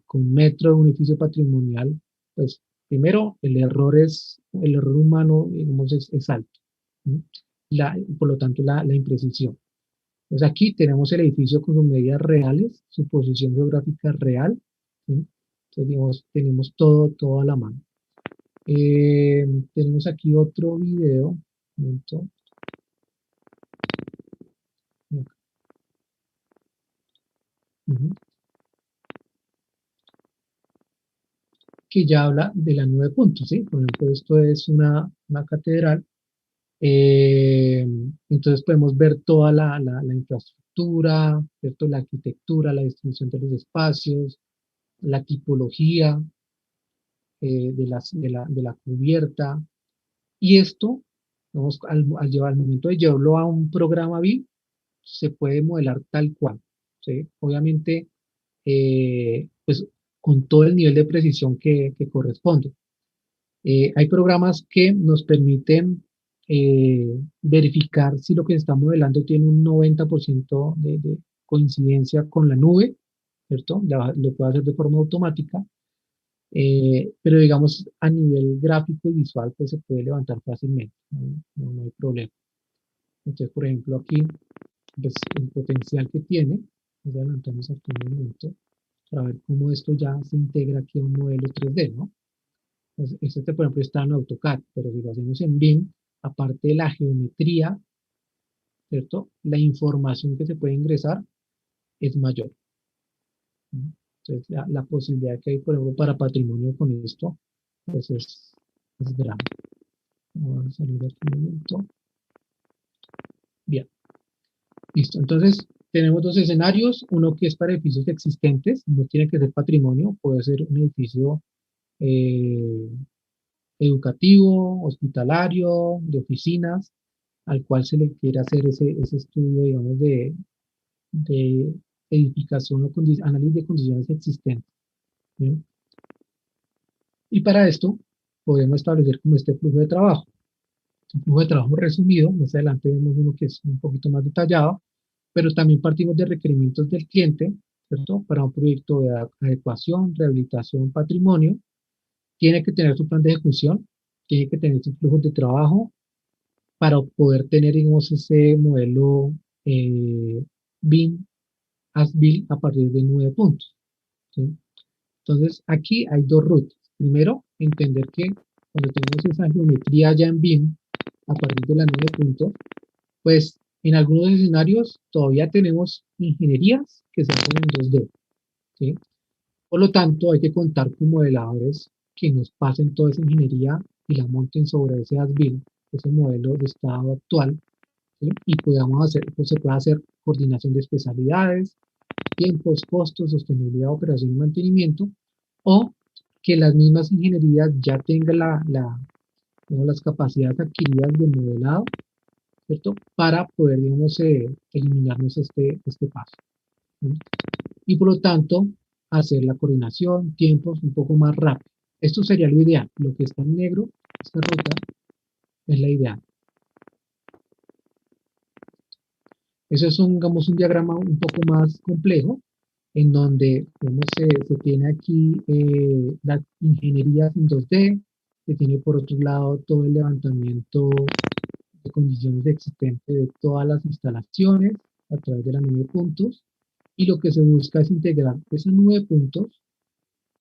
con metro de un edificio patrimonial, pues primero el error humano, digamos, es alto. ¿Sí? Por lo tanto, la imprecisión. Entonces aquí tenemos el edificio con sus medidas reales, su posición geográfica real, ¿sí? Entonces, digamos, tenemos todo a la mano. Eh, Tenemos aquí otro video, un momento, ujú, que ya habla de la 9 puntos, ¿sí? Por ejemplo, esto es una catedral. eh, entonces podemos ver toda la infraestructura, ¿cierto? La arquitectura, la distribución de los espacios, la tipología de la cubierta. Y esto, vamos, al momento de llevarlo a un programa BIM, se puede modelar tal cual, ¿sí? Obviamente, pues con todo el nivel de precisión que corresponde. Hay programas que nos permiten verificar si lo que se está modelando tiene un 90% de coincidencia con la nube, ¿cierto? Lo puede hacer de forma automática, pero digamos a nivel gráfico y visual, pues se puede levantar fácilmente, no hay problema. Entonces, por ejemplo, aquí, pues el potencial que tiene, voy a adelantarnos aquí un momento para ver cómo esto ya se integra aquí a un modelo 3D, ¿no? Entonces, este, por ejemplo, está en AutoCAD, pero si lo hacemos en BIM, aparte de la geometría, ¿cierto? La información que se puede ingresar es mayor, ¿no? Entonces, la posibilidad que hay, por ejemplo, para patrimonio con esto, pues es grande. Vamos a salir aquí un momento. Bien, listo. Entonces, tenemos dos escenarios. Uno que es para edificios existentes, no tiene que ser patrimonio, puede ser un edificio eh, educativo, hospitalario, de oficinas, al cual se le quiere hacer ese estudio, digamos, de edificación o análisis de condiciones existentes. ¿Bien? Y para esto podemos establecer como este flujo de trabajo. Un flujo de trabajo resumido, más adelante vemos uno que es un poquito más detallado, pero también partimos de requerimientos del cliente, ¿cierto? Para un proyecto de adecuación, rehabilitación, patrimonio, tiene que tener su plan de ejecución, tiene que tener sus flujos de trabajo para poder tener, digamos, ese modelo BIM, as-built a partir de 9 puntos, ¿sí? Entonces, aquí hay dos rutas. Primero, entender que cuando tenemos esa geometría ya en BIM, a partir de la 9 puntos, pues en algunos escenarios todavía tenemos ingenierías que se hacen en 2D, ¿sí? Por lo tanto, hay que contar con modeladores que nos pasen toda esa ingeniería y la monten sobre ese as-built, ese modelo de estado actual, ¿sí? Y podamos hacer, pues se puede hacer coordinación de especialidades, tiempos, costos, sostenibilidad, operación y mantenimiento, o que las mismas ingenierías ya tengan las capacidades adquiridas de modelado, ¿cierto? Para poder, digamos, eliminarnos este paso, ¿sí? Y por lo tanto, hacer la coordinación, tiempos un poco más rápido. Esto sería lo ideal. Lo que está en negro, esta ruta, es la ideal. Ese es un, digamos, un diagrama un poco más complejo, en donde se tiene aquí la ingeniería en 2D, se tiene por otro lado todo el levantamiento de condiciones existentes de todas las instalaciones a través de la nube de puntos, y lo que se busca es integrar esa nube de puntos,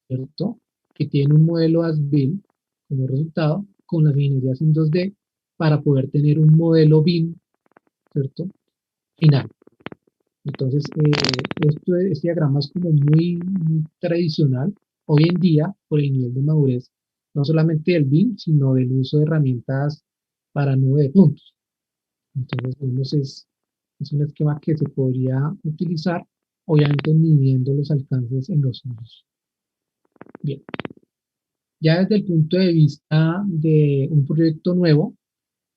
¿cierto? Que tiene un modelo as-built como resultado con las ingenierías en 2D para poder tener un modelo BIM, ¿cierto? Final. Entonces, este diagrama es como muy tradicional hoy en día por el nivel de madurez, no solamente del BIM, sino del uso de herramientas para nube de puntos. Entonces, es un esquema que se podría utilizar, obviamente midiendo los alcances en los usos. Bien, ya desde el punto de vista de un proyecto nuevo,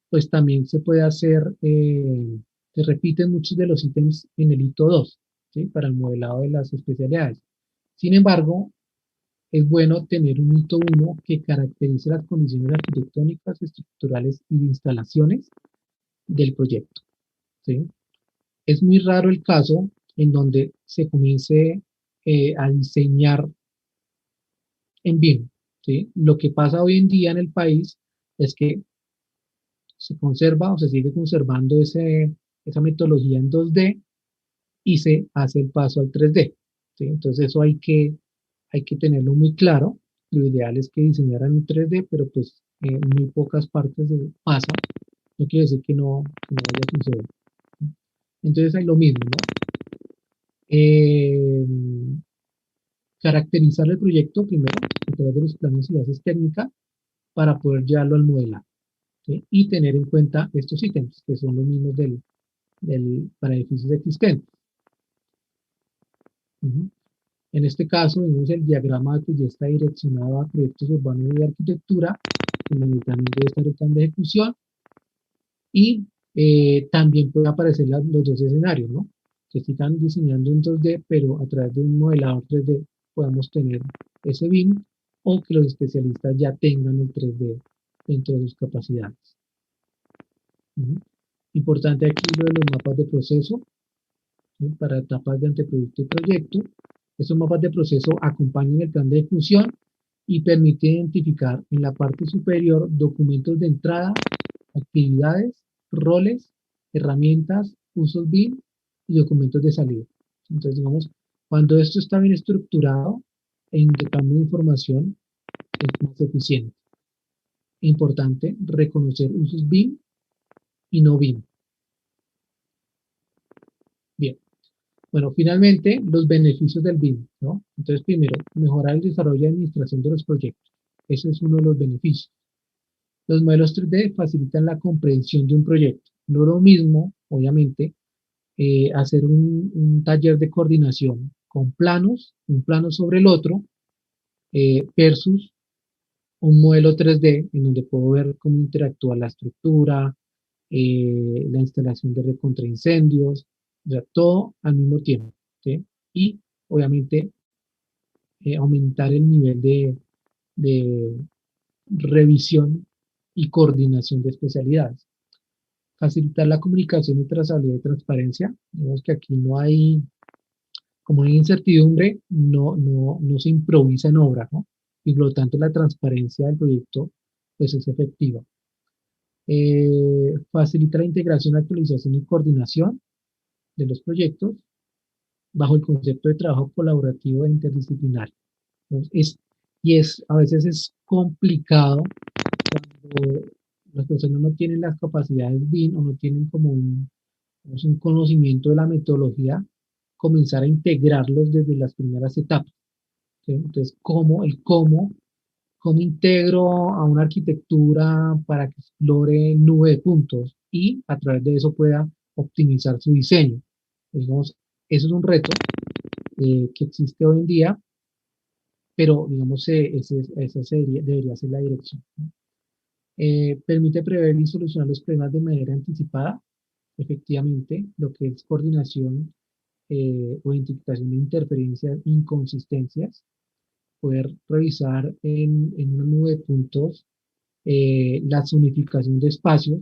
pues también se puede hacer, se repiten muchos de los ítems en el hito 2, ¿sí? Para el modelado de las especialidades. Sin embargo, es bueno tener un hito 1 que caracterice las condiciones arquitectónicas, estructurales y de instalaciones del proyecto, ¿sí? Es muy raro el caso en donde se comience a diseñar en BIM, ¿sí? Lo que pasa hoy en día en el país es que se conserva o se sigue conservando esa metodología en 2D y se hace el paso al 3D, ¿sí? Entonces eso hay que tenerlo muy claro. Lo ideal es que diseñaran en 3D, pero pues en muy pocas partes pasa. No quiere decir que no vaya a suceder. Entonces hay lo mismo, ¿no? Eh, Caracterizar el proyecto primero a través de los planos y bases técnicas para poder llevarlo al modelado, ¿sí? Y tener en cuenta estos ítems que son los mismos para edificios existentes. En este caso, vemos el diagrama que ya está direccionado a proyectos urbanos de arquitectura, en donde también debe estar el plan de ejecución, y también puede aparecer los dos escenarios, ¿no? Que están diseñando en 2D, pero a través de un modelador 3D podamos tener ese BIM, o que los especialistas ya tengan el 3D dentro de sus capacidades. Importante aquí lo de los mapas de proceso, ¿sí? Para etapas de anteproyecto y proyecto. Estos mapas de proceso acompañan el plan de ejecución y permiten identificar en la parte superior documentos de entrada, actividades, roles, herramientas, usos BIM y documentos de salida. Entonces, digamos, cuando esto está bien estructurado, el intercambio de información es más eficiente. Importante reconocer usos BIM y no BIM. Bien. Bueno, finalmente, los beneficios del BIM, ¿no? Entonces, primero, mejorar el desarrollo y administración de los proyectos. Ese es uno de los beneficios. Los modelos 3D facilitan la comprensión de un proyecto. No es lo mismo, obviamente, hacer un taller de coordinación con planos, un plano sobre el otro, versus un modelo 3D en donde puedo ver cómo interactúa la estructura, la instalación de red contra incendios, o sea, todo al mismo tiempo, ¿sí? Y obviamente aumentar el nivel de revisión y coordinación de especialidades. Facilitar la comunicación y trazabilidad y transparencia. Vemos que aquí no hay, como hay incertidumbre, no se improvisa en obra, ¿no? Y por lo tanto la transparencia del proyecto pues, es efectiva. Facilita la integración, actualización y coordinación de los proyectos bajo el concepto de trabajo colaborativo e interdisciplinario. Entonces, a veces es complicado cuando las personas no tienen las capacidades BIM o no tienen como un conocimiento de la metodología, comenzar a integrarlos desde las primeras etapas, ¿sí? Entonces, cómo integro a una arquitectura para que explore nube de puntos y a través de eso pueda optimizar su diseño. Digamos, eso es un reto que existe hoy en día, pero digamos, esa debería ser la dirección, ¿no? Permite prever y solucionar los problemas de manera anticipada, efectivamente, lo que es coordinación o identificación de interferencias, inconsistencias. poder revisar en una nube de puntos la zonificación de espacios,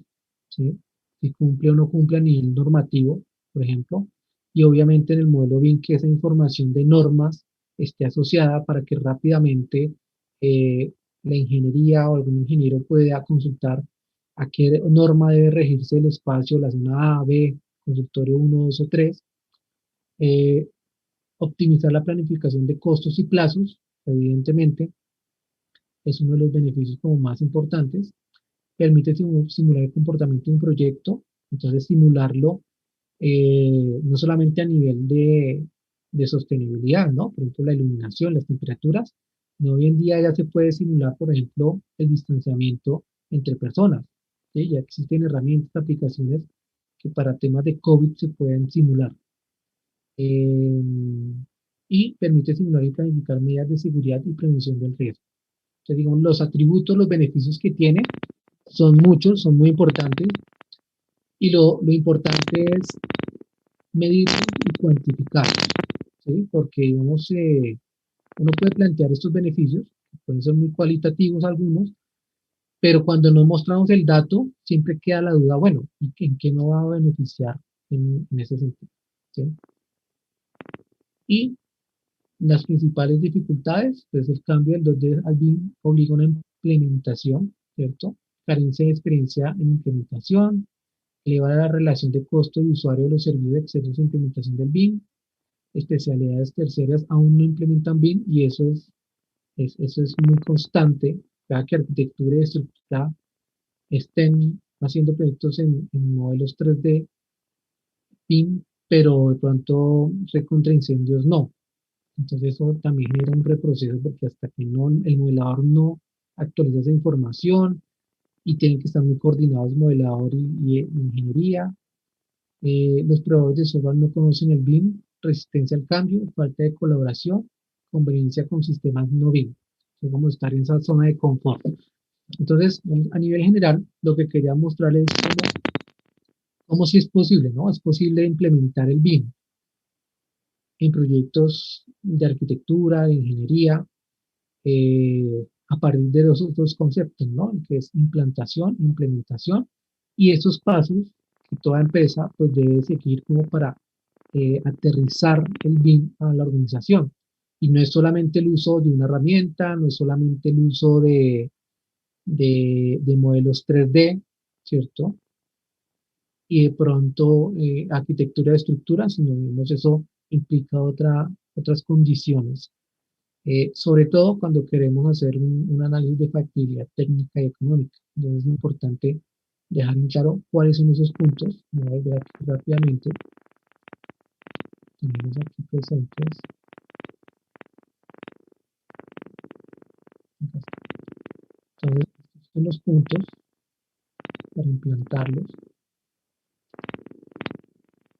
¿sí? Si cumple o no cumple a nivel normativo, por ejemplo, y obviamente en el modelo BIM que esa información de normas esté asociada para que rápidamente eh, la ingeniería o algún ingeniero pueda consultar a qué norma debe regirse el espacio, la zona A, B, consultorio 1, 2 o 3, eh, optimizar la planificación de costos y plazos, evidentemente, es uno de los beneficios como más importantes. Permite simular el comportamiento de un proyecto, entonces simularlo no solamente a nivel de sostenibilidad, ¿no? Por ejemplo, la iluminación, las temperaturas, no, hoy en día ya se puede simular, por ejemplo, el distanciamiento entre personas, ¿sí? Ya existen herramientas, aplicaciones que para temas de COVID se pueden simular. Eh, y permite simular y planificar medidas de seguridad y prevención del riesgo. Entonces, digamos, los atributos, los beneficios que tiene son muchos, son muy importantes, y lo importante es medirlos y cuantificarlos, ¿sí? Porque, digamos, uno puede plantear estos beneficios, que pueden ser muy cualitativos algunos, pero cuando no mostramos el dato, siempre queda la duda, bueno, ¿y en qué no va a beneficiar en ese sentido? ¿Sí? Y las principales dificultades, pues el cambio del 2D al BIM obliga a una implementación, ¿cierto? Carencia de experiencia en implementación, eleva la relación de costo de usuario de los servicios de acceso a implementación del BIM, especialidades terceras aún no implementan BIM y eso es muy constante, cada que arquitectura y estructura estén haciendo proyectos en modelos 3D BIM, pero de pronto contra incendios no. Entonces eso también genera un reproceso porque hasta que no, el modelador no actualiza esa información y tienen que estar muy coordinados modelador y ingeniería. Los proveedores de software no conocen el BIM, resistencia al cambio, falta de colaboración, conveniencia con sistemas no BIM. Es como estar en esa zona de confort. Entonces, a nivel general, lo que quería mostrarles es cómo si es posible, ¿no? Es posible implementar el BIM en proyectos de arquitectura, de ingeniería, a partir de dos conceptos, ¿no? Que es implantación, implementación, y esos pasos que toda empresa pues debe seguir como para aterrizar el BIM a la organización. Y no es solamente el uso de una herramienta, no es solamente el uso de modelos 3D, ¿cierto? Y de pronto arquitectura de estructura, sino vemos eso implica otras condiciones. Sobre todo cuando queremos hacer un análisis de factibilidad técnica y económica. Entonces es importante dejar en claro cuáles son esos puntos. Me voy a volver aquí rápidamente. Tenemos aquí presentes. Entonces, estos son los puntos para implantarlos.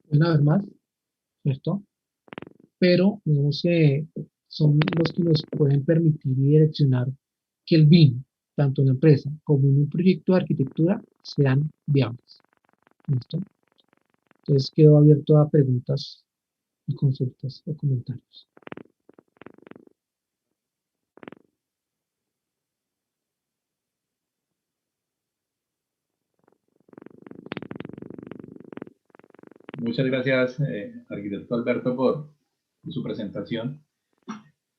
Pueden haber más, ¿cierto? Pero digamos que son los que nos pueden permitir y direccionar que el BIM, tanto en la empresa como en un proyecto de arquitectura, sean viables. ¿Listo? Entonces quedo abierto a preguntas y consultas o comentarios. Muchas gracias, arquitecto Alberto, por su presentación.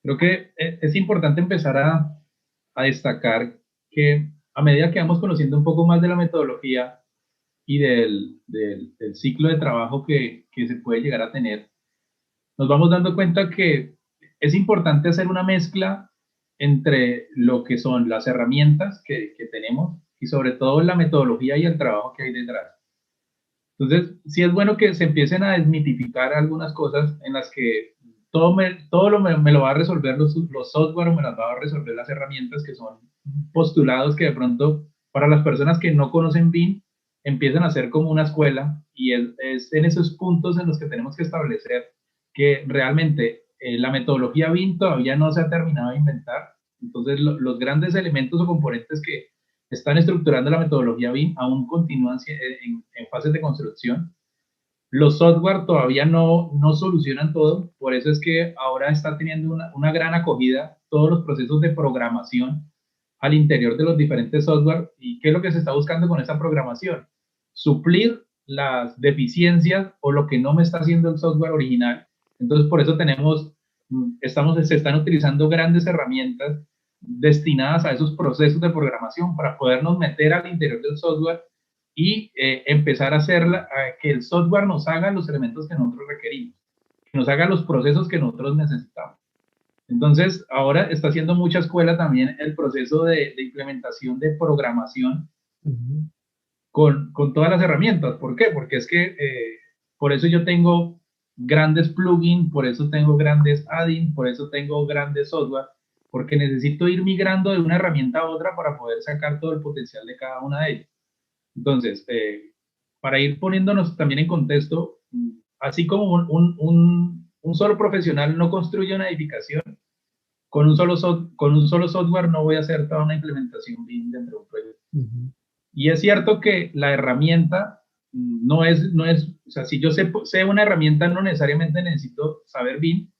Creo que es importante empezar a destacar que a medida que vamos conociendo un poco más de la metodología y del ciclo de trabajo que se puede llegar a tener, nos vamos dando cuenta que es importante hacer una mezcla entre lo que son las herramientas que tenemos y sobre todo la metodología y el trabajo que hay detrás. Entonces, sí es bueno que se empiecen a desmitificar algunas cosas en las que todo me lo va a resolver los software o me las va a resolver las herramientas, que son postulados que de pronto para las personas que no conocen BIM empiezan a ser como una escuela, y es en esos puntos en los que tenemos que establecer que realmente la metodología BIM todavía no se ha terminado de inventar. Entonces los grandes elementos o componentes que están estructurando la metodología BIM aún continúan en fases de construcción. Los software todavía no solucionan todo, por eso es que ahora está teniendo una gran acogida todos los procesos de programación al interior de los diferentes software. ¿Y qué es lo que se está buscando con esa programación? Suplir las deficiencias o lo que no me está haciendo el software original. Entonces, por eso se están utilizando grandes herramientas destinadas a esos procesos de programación para podernos meter al interior del software y empezar a que el software nos haga los elementos que nosotros requerimos, que nos haga los procesos que nosotros necesitamos. Entonces, ahora está haciendo mucha escuela también el proceso de implementación de programación con todas las herramientas. ¿Por qué? Porque es que por eso yo tengo grandes plugins, por eso tengo grandes add-ins, por eso tengo grandes software, porque necesito ir migrando de una herramienta a otra para poder sacar todo el potencial de cada una de ellas. Entonces, para ir poniéndonos también en contexto, así como un solo profesional no construye una edificación, con un solo software no voy a hacer toda una implementación BIM dentro de un proyecto. Y es cierto que la herramienta no es, o sea, si yo sé una herramienta, no necesariamente necesito saber BIM,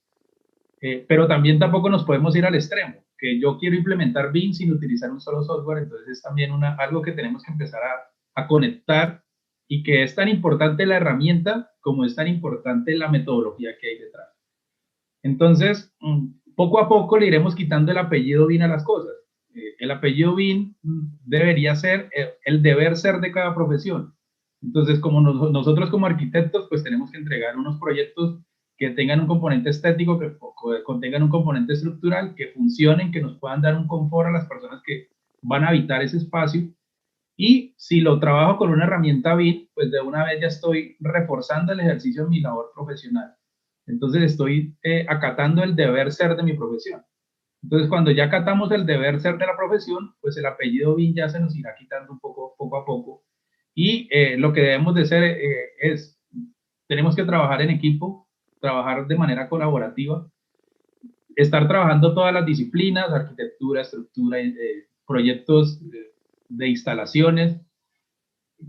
pero también tampoco nos podemos ir al extremo, que yo quiero implementar BIM sin utilizar un solo software. Entonces es también algo que tenemos que empezar a conectar, y que es tan importante la herramienta como es tan importante la metodología que hay detrás. Entonces, poco a poco le iremos quitando el apellido BIM a las cosas. El apellido BIM debería ser el deber ser de cada profesión. Entonces, como nosotros como arquitectos, pues tenemos que entregar unos proyectos que tengan un componente estético, que contengan un componente estructural, que funcionen, que nos puedan dar un confort a las personas que van a habitar ese espacio. Y si lo trabajo con una herramienta BIM, pues de una vez ya estoy reforzando el ejercicio de mi labor profesional. Entonces estoy acatando el deber ser de mi profesión. Entonces, cuando ya acatamos el deber ser de la profesión, pues el apellido BIM ya se nos irá quitando un poco a poco. Y lo que debemos de hacer tenemos que trabajar en equipo, trabajar de manera colaborativa, estar trabajando todas las disciplinas, arquitectura, estructura, proyectos de instalaciones.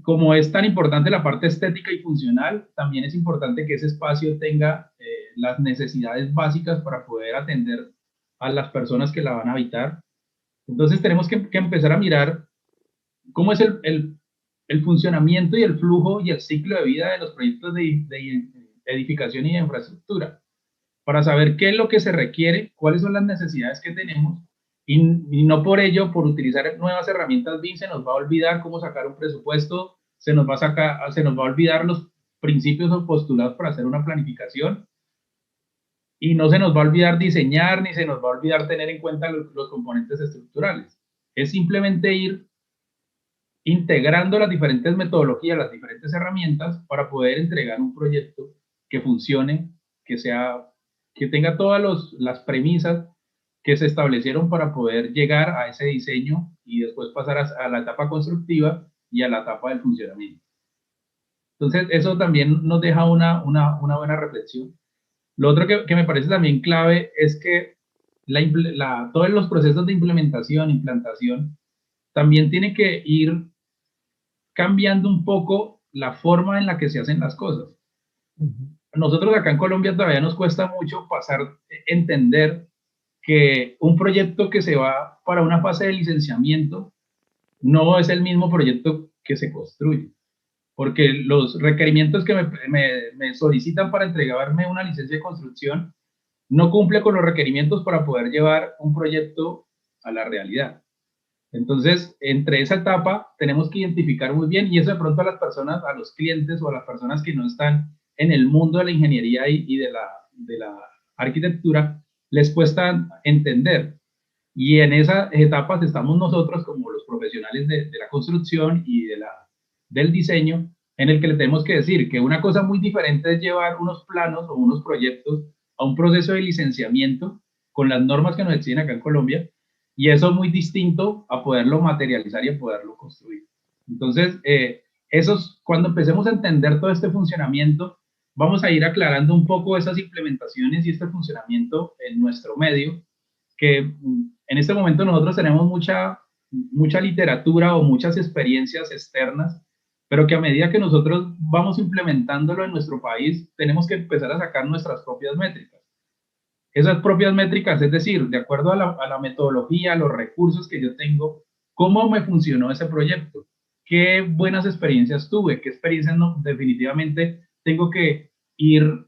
Como es tan importante la parte estética y funcional, también es importante que ese espacio tenga las necesidades básicas para poder atender a las personas que la van a habitar. Entonces tenemos que empezar a mirar cómo es el funcionamiento y el flujo y el ciclo de vida de los proyectos de edificación y de infraestructura, para saber qué es lo que se requiere, cuáles son las necesidades que tenemos, y no por ello, por utilizar nuevas herramientas BIM, se nos va a olvidar cómo sacar un presupuesto, se nos va a olvidar los principios o postulados para hacer una planificación, y no se nos va a olvidar diseñar, ni se nos va a olvidar tener en cuenta los componentes estructurales. Es simplemente ir integrando las diferentes metodologías, las diferentes herramientas para poder entregar un proyecto que funcione, que tenga todas las premisas que se establecieron para poder llegar a ese diseño y después pasar a la etapa constructiva y a la etapa del funcionamiento. Entonces, eso también nos deja una buena reflexión. Lo otro que me parece también clave es que todos los procesos de implantación, también tienen que ir cambiando un poco la forma en la que se hacen las cosas. Nosotros acá en Colombia todavía nos cuesta mucho entender que un proyecto que se va para una fase de licenciamiento no es el mismo proyecto que se construye, porque los requerimientos que me solicitan para entregarme una licencia de construcción no cumple con los requerimientos para poder llevar un proyecto a la realidad. Entonces, entre esa etapa tenemos que identificar muy bien, y eso de pronto a las personas, a los clientes o a las personas que no están en el mundo de la ingeniería y de la arquitectura, les cuesta entender. Y en esas etapas estamos nosotros como los profesionales de la construcción y del diseño, en el que le tenemos que decir que una cosa muy diferente es llevar unos planos o unos proyectos a un proceso de licenciamiento con las normas que nos exigen acá en Colombia, y eso es muy distinto a poderlo materializar y a poderlo construir. Entonces, cuando empecemos a entender todo este funcionamiento, vamos a ir aclarando un poco esas implementaciones y este funcionamiento en nuestro medio, que en este momento nosotros tenemos mucha literatura o muchas experiencias externas, pero que a medida que nosotros vamos implementándolo en nuestro país, tenemos que empezar a sacar nuestras propias métricas. esas propias métricas, es decir, de acuerdo a la metodología, a los recursos que yo tengo, cómo me funcionó ese proyecto, qué buenas experiencias tuve, qué experiencias no, definitivamente tengo que ir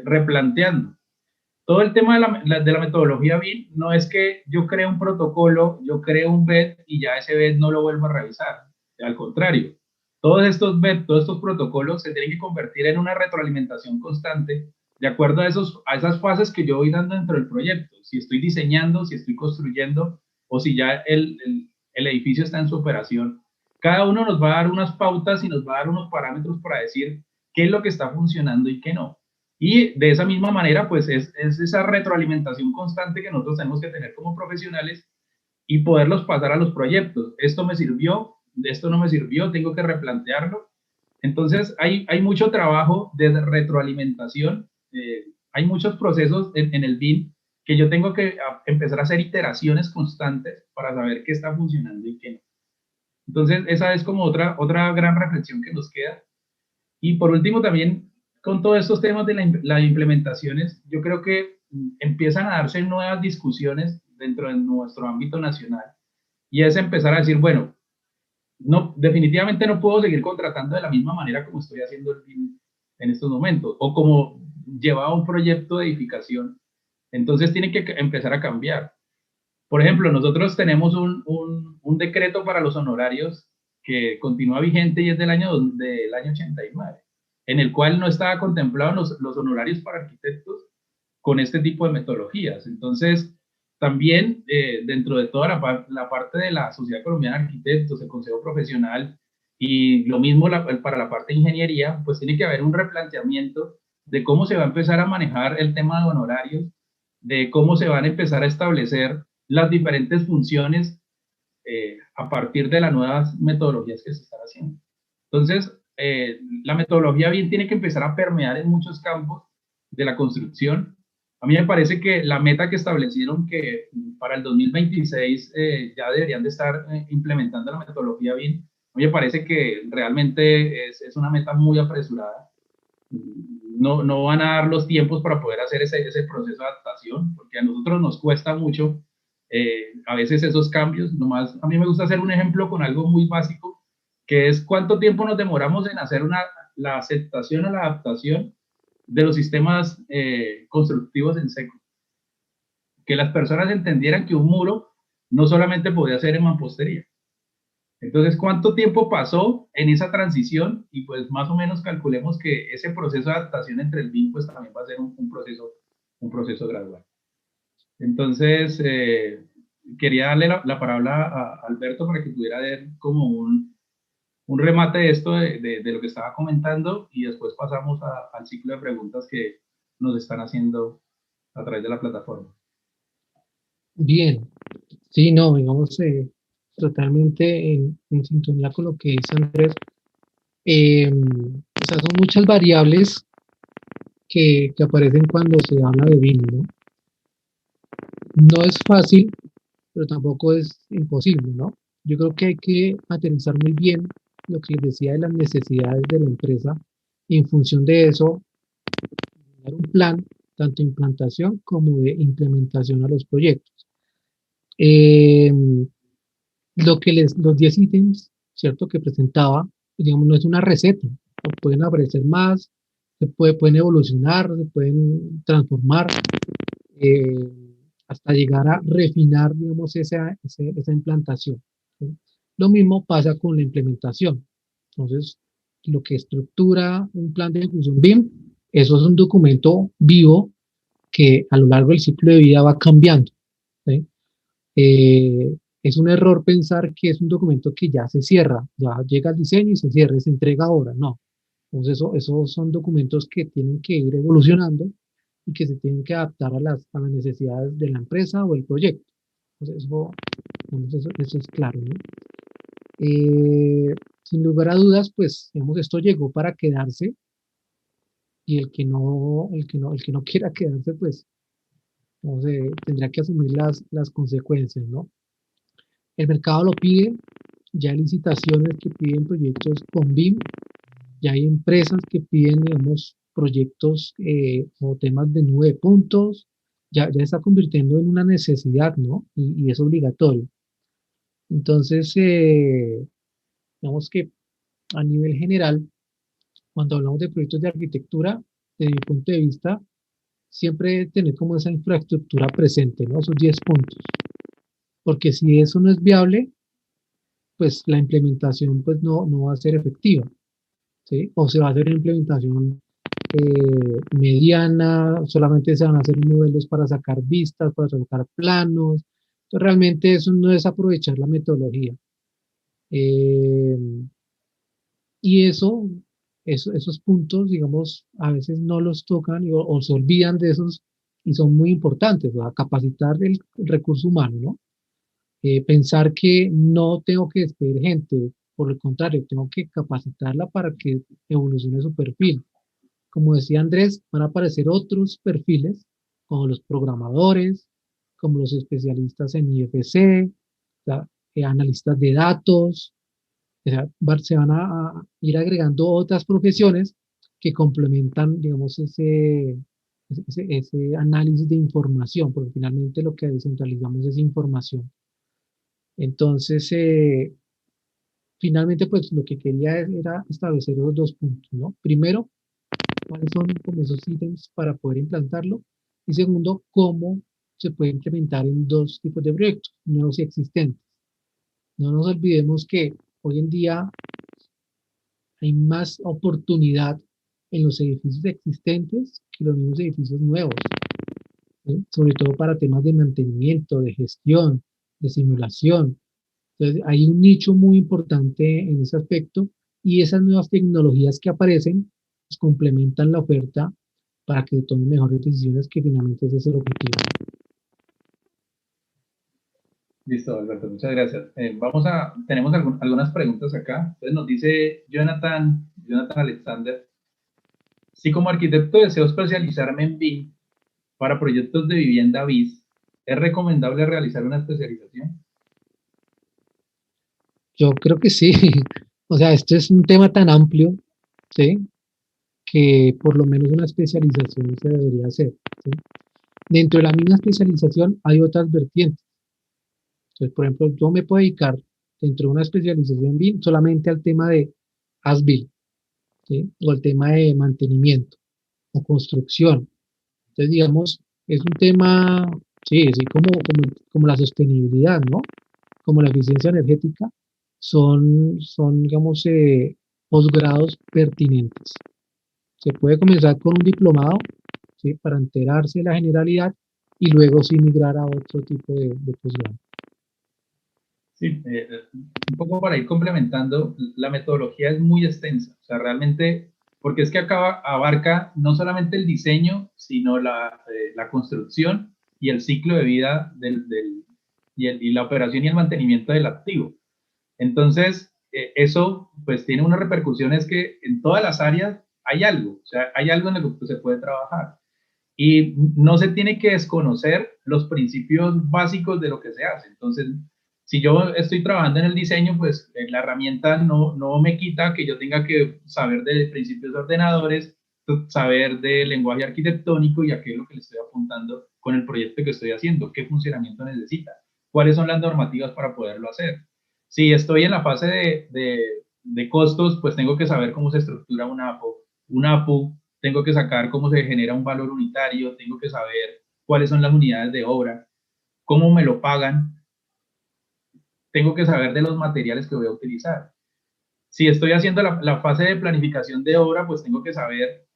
replanteando. Todo el tema de la metodología BIM no es que yo cree un protocolo, yo creo un BED y ya ese BED no lo vuelvo a revisar. Al contrario, todos estos BED, todos estos protocolos se tienen que convertir en una retroalimentación constante de acuerdo a esas fases que yo voy dando dentro del proyecto. Si estoy diseñando, si estoy construyendo o si ya el edificio está en su operación. Cada uno nos va a dar unas pautas y nos va a dar unos parámetros para decir qué es lo que está funcionando y qué no. Y de esa misma manera, pues es esa retroalimentación constante que nosotros tenemos que tener como profesionales y poderlos pasar a los proyectos. Esto me sirvió, esto no me sirvió, tengo que replantearlo. Entonces, hay mucho trabajo de retroalimentación, hay muchos procesos en el BIM que yo tengo que empezar a hacer iteraciones constantes para saber qué está funcionando y qué no. Entonces, esa es como otra gran reflexión que nos queda. Y por último, también con todos estos temas de las implementaciones, yo creo que empiezan a darse nuevas discusiones dentro de nuestro ámbito nacional. Y es empezar a decir, bueno, no, definitivamente no puedo seguir contratando de la misma manera como estoy haciendo el BIM en estos momentos, o como llevaba un proyecto de edificación. Entonces tiene que empezar a cambiar. Por ejemplo, nosotros tenemos un decreto para los honorarios que continúa vigente y es del año 89, en el cual no estaba contemplado los honorarios para arquitectos con este tipo de metodologías. Entonces, también dentro de toda la parte de la Sociedad Colombiana de Arquitectos, el Consejo Profesional y lo mismo para la parte de ingeniería, pues tiene que haber un replanteamiento de cómo se va a empezar a manejar el tema de honorarios, de cómo se van a empezar a establecer las diferentes funciones a partir de las nuevas metodologías que se están haciendo. Entonces, la metodología bien tiene que empezar a permear en muchos campos de la construcción. A mí me parece que la meta que establecieron que para el 2026 ya deberían de estar implementando la metodología BIM, a mí me parece que realmente es una meta muy apresurada. No van a dar los tiempos para poder hacer ese proceso de adaptación, porque a nosotros nos cuesta mucho a veces esos cambios. Nomás, a mí me gusta hacer un ejemplo con algo muy básico, que es cuánto tiempo nos demoramos en hacer la aceptación o la adaptación de los sistemas constructivos en seco. Que las personas entendieran que un muro no solamente podía ser en mampostería. Entonces, ¿cuánto tiempo pasó en esa transición? Y pues más o menos calculemos que ese proceso de adaptación entre el BIM pues también va a ser un proceso gradual. Entonces, quería darle la palabra a Alberto para que pudiera ver como un remate de esto, de lo que estaba comentando, y después pasamos al ciclo de preguntas que nos están haciendo a través de la plataforma. Bien, sí, no, digamos, totalmente en sintonía con lo que dice Andrés. O sea, son muchas variables que aparecen cuando se habla de BIM, ¿no? No es fácil, pero tampoco es imposible, ¿no? Yo creo que hay que aterrizar muy bien lo que les decía de las necesidades de la empresa y en función de eso, dar un plan, tanto de implantación como de implementación a los proyectos. Eh, los 10 ítems, ¿cierto?, que presentaba, digamos, no es una receta, ¿no? Pueden aparecer más, pueden evolucionar, se pueden transformar, eh, hasta llegar a refinar, digamos, esa implantación, ¿sí? Lo mismo pasa con la implementación. Entonces, lo que estructura un plan de ejecución BIM, eso es un documento vivo que a lo largo del ciclo de vida va cambiando, ¿sí? Es un error pensar que es un documento que ya se cierra, ya llega al diseño y se cierra y se entrega ahora, no. Entonces, esos son documentos que tienen que ir evolucionando y que se tienen que adaptar a las necesidades de la empresa o el proyecto. Entonces, eso es claro, ¿no? Sin lugar a dudas, pues, digamos, esto llegó para quedarse y el que no quiera quedarse, pues, no sé, tendrá que asumir las consecuencias, ¿no? El mercado lo pide, ya hay licitaciones que piden proyectos con BIM, ya hay empresas que piden, digamos, proyectos o temas de nube de puntos, ya está convirtiendo en una necesidad, ¿no? Y es obligatorio. Entonces, digamos que a nivel general, cuando hablamos de proyectos de arquitectura, desde mi punto de vista, siempre tener como esa infraestructura presente, ¿no? Esos 10 puntos. Porque si eso no es viable, pues la implementación pues no va a ser efectiva, ¿sí? O se va a hacer una implementación mediana, solamente se van a hacer modelos para sacar vistas, para sacar planos. Entonces, realmente eso no es aprovechar la metodología. Eh, y esos puntos, digamos, a veces no los tocan o se olvidan de esos y son muy importantes, ¿verdad? Capacitar el recurso humano, ¿no? Pensar que no tengo que despedir gente, por el contrario, tengo que capacitarla para que evolucione su perfil. Como decía Andrés, van a aparecer otros perfiles, como los programadores, como los especialistas en IFC, analistas de datos, o sea, se van a ir agregando otras profesiones que complementan, digamos, ese análisis de información, porque finalmente lo que descentralizamos es información. Entonces, finalmente, pues lo que quería era establecer los 2 puntos, ¿no? Primero, cuáles son como esos ítems para poder implantarlo. Y segundo, cómo se puede implementar en 2 tipos de proyectos, nuevos y existentes. No nos olvidemos que hoy en día hay más oportunidad en los edificios existentes que los mismos edificios nuevos, ¿sí? Sobre todo para temas de mantenimiento, de gestión, de simulación. Entonces, hay un nicho muy importante en ese aspecto y esas nuevas tecnologías que aparecen pues, complementan la oferta para que tomen mejores decisiones, que finalmente ese es el objetivo. Listo, Alberto, muchas gracias. Tenemos algunas preguntas acá. Entonces nos dice Jonathan Alexander, si como arquitecto deseo especializarme en BIM para proyectos de vivienda BIS, ¿es recomendable realizar una especialización? Yo creo que sí. O sea, este es un tema tan amplio, ¿sí? Que por lo menos una especialización se debería hacer, ¿sí? Dentro de la misma especialización hay otras vertientes. Entonces, por ejemplo, yo me puedo dedicar dentro de una especialización en BIM solamente al tema de ASBIL, ¿sí? O al tema de mantenimiento o construcción. Entonces, digamos, es un tema, sí, así como la sostenibilidad, ¿no? Como la eficiencia energética, son digamos, posgrados pertinentes. Se puede comenzar con un diplomado, ¿sí? Para enterarse de la generalidad y luego sí migrar a otro tipo de posgrado. Sí, un poco para ir complementando, la metodología es muy extensa, o sea, realmente, porque es que abarca no solamente el diseño, sino la construcción y el ciclo de vida y la operación y el mantenimiento del activo. Entonces, eso pues tiene unas repercusiones que en todas las áreas hay algo, o sea, hay algo en lo que se puede trabajar. Y no se tiene que desconocer los principios básicos de lo que se hace. Entonces, si yo estoy trabajando en el diseño, pues la herramienta no me quita que yo tenga que saber de principios de ordenadores, saber de lenguaje arquitectónico y a qué es lo que le estoy apuntando con el proyecto que estoy haciendo, qué funcionamiento necesita, cuáles son las normativas para poderlo hacer. Si estoy en la fase de costos, pues tengo que saber cómo se estructura una APU, tengo que sacar cómo se genera un valor unitario, tengo que saber cuáles son las unidades de obra, cómo me lo pagan, tengo que saber de los materiales que voy a utilizar. Si estoy haciendo la fase de planificación de obra, pues tengo que saber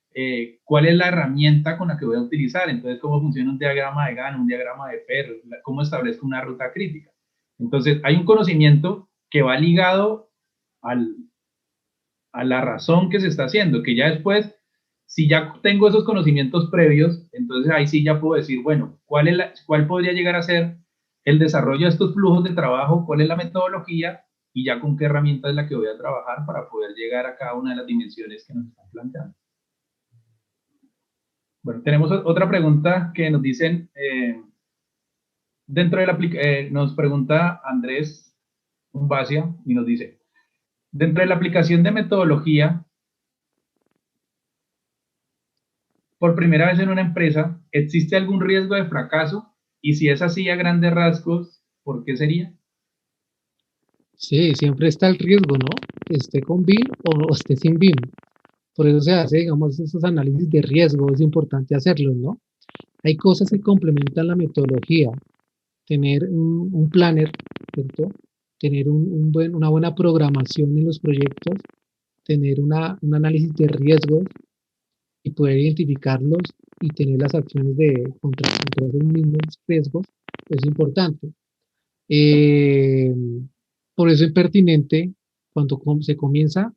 cuál es la herramienta con la que voy a utilizar. Entonces, cómo funciona un diagrama de Gantt, un diagrama de Ferro, cómo establezco una ruta crítica. Entonces, hay un conocimiento que va ligado al, a la razón que se está haciendo, que ya después, si ya tengo esos conocimientos previos, entonces ahí sí ya puedo decir, bueno, ¿cuál podría llegar a ser el desarrollo de estos flujos de trabajo? ¿Cuál es la metodología? Y ya con qué herramienta es la que voy a trabajar para poder llegar a cada una de las dimensiones que nos están planteando. Bueno, tenemos otra pregunta que nos dicen, nos pregunta Andrés Umbasia y nos dice, dentro de la aplicación de metodología, por primera vez en una empresa, ¿existe algún riesgo de fracaso? Y si es así a grandes rasgos, ¿por qué sería? Sí, siempre está el riesgo, ¿no? Esté con BIM o esté sin BIM. Por eso se hace, digamos, esos análisis de riesgo, es importante hacerlos, ¿no? Hay cosas que complementan la metodología, tener un planner, ¿cierto? Tener una buena programación en los proyectos, tener un análisis de riesgos y poder identificarlos y tener las acciones contra esos mismos riesgos es importante. Eh, por eso es pertinente cuando se comienza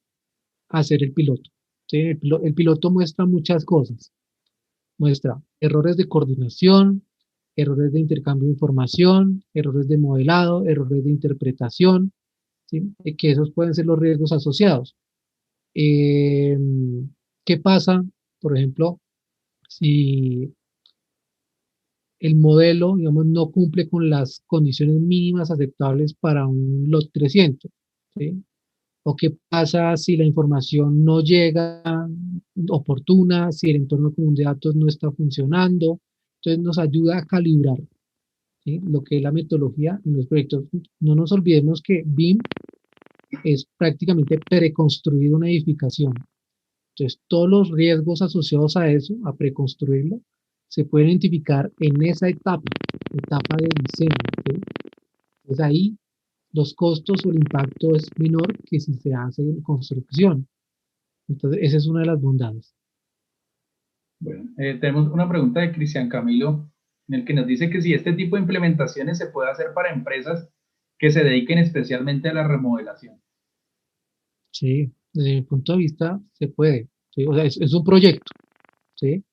a hacer el piloto. ¿Sí? El piloto muestra muchas cosas. Muestra errores de coordinación, errores de intercambio de información, errores de modelado, errores de interpretación, ¿sí? Que esos pueden ser los riesgos asociados. Eh, ¿Qué pasa, por ejemplo, si el modelo, digamos, no cumple con las condiciones mínimas aceptables para un lot 300? ¿Sí? ¿O qué pasa si la información no llega oportuna, si el entorno común de datos no está funcionando? Entonces nos ayuda a calibrar, ¿sí? Lo que es la metodología en los proyectos. No nos olvidemos que BIM es prácticamente preconstruir una edificación. Entonces todos los riesgos asociados a eso, a preconstruirlo, se pueden identificar en esa etapa de diseño, ¿sí? Entonces ahí los costos o el impacto es menor que si se hace en construcción. Entonces, esa es una de las bondades. Bueno, tenemos una pregunta de Cristian Camilo, en el que nos dice que si este tipo de implementaciones se puede hacer para empresas que se dediquen especialmente a la remodelación. Sí, desde mi punto de vista se puede. ¿Sí? O sea, es un proyecto. ¿Sí?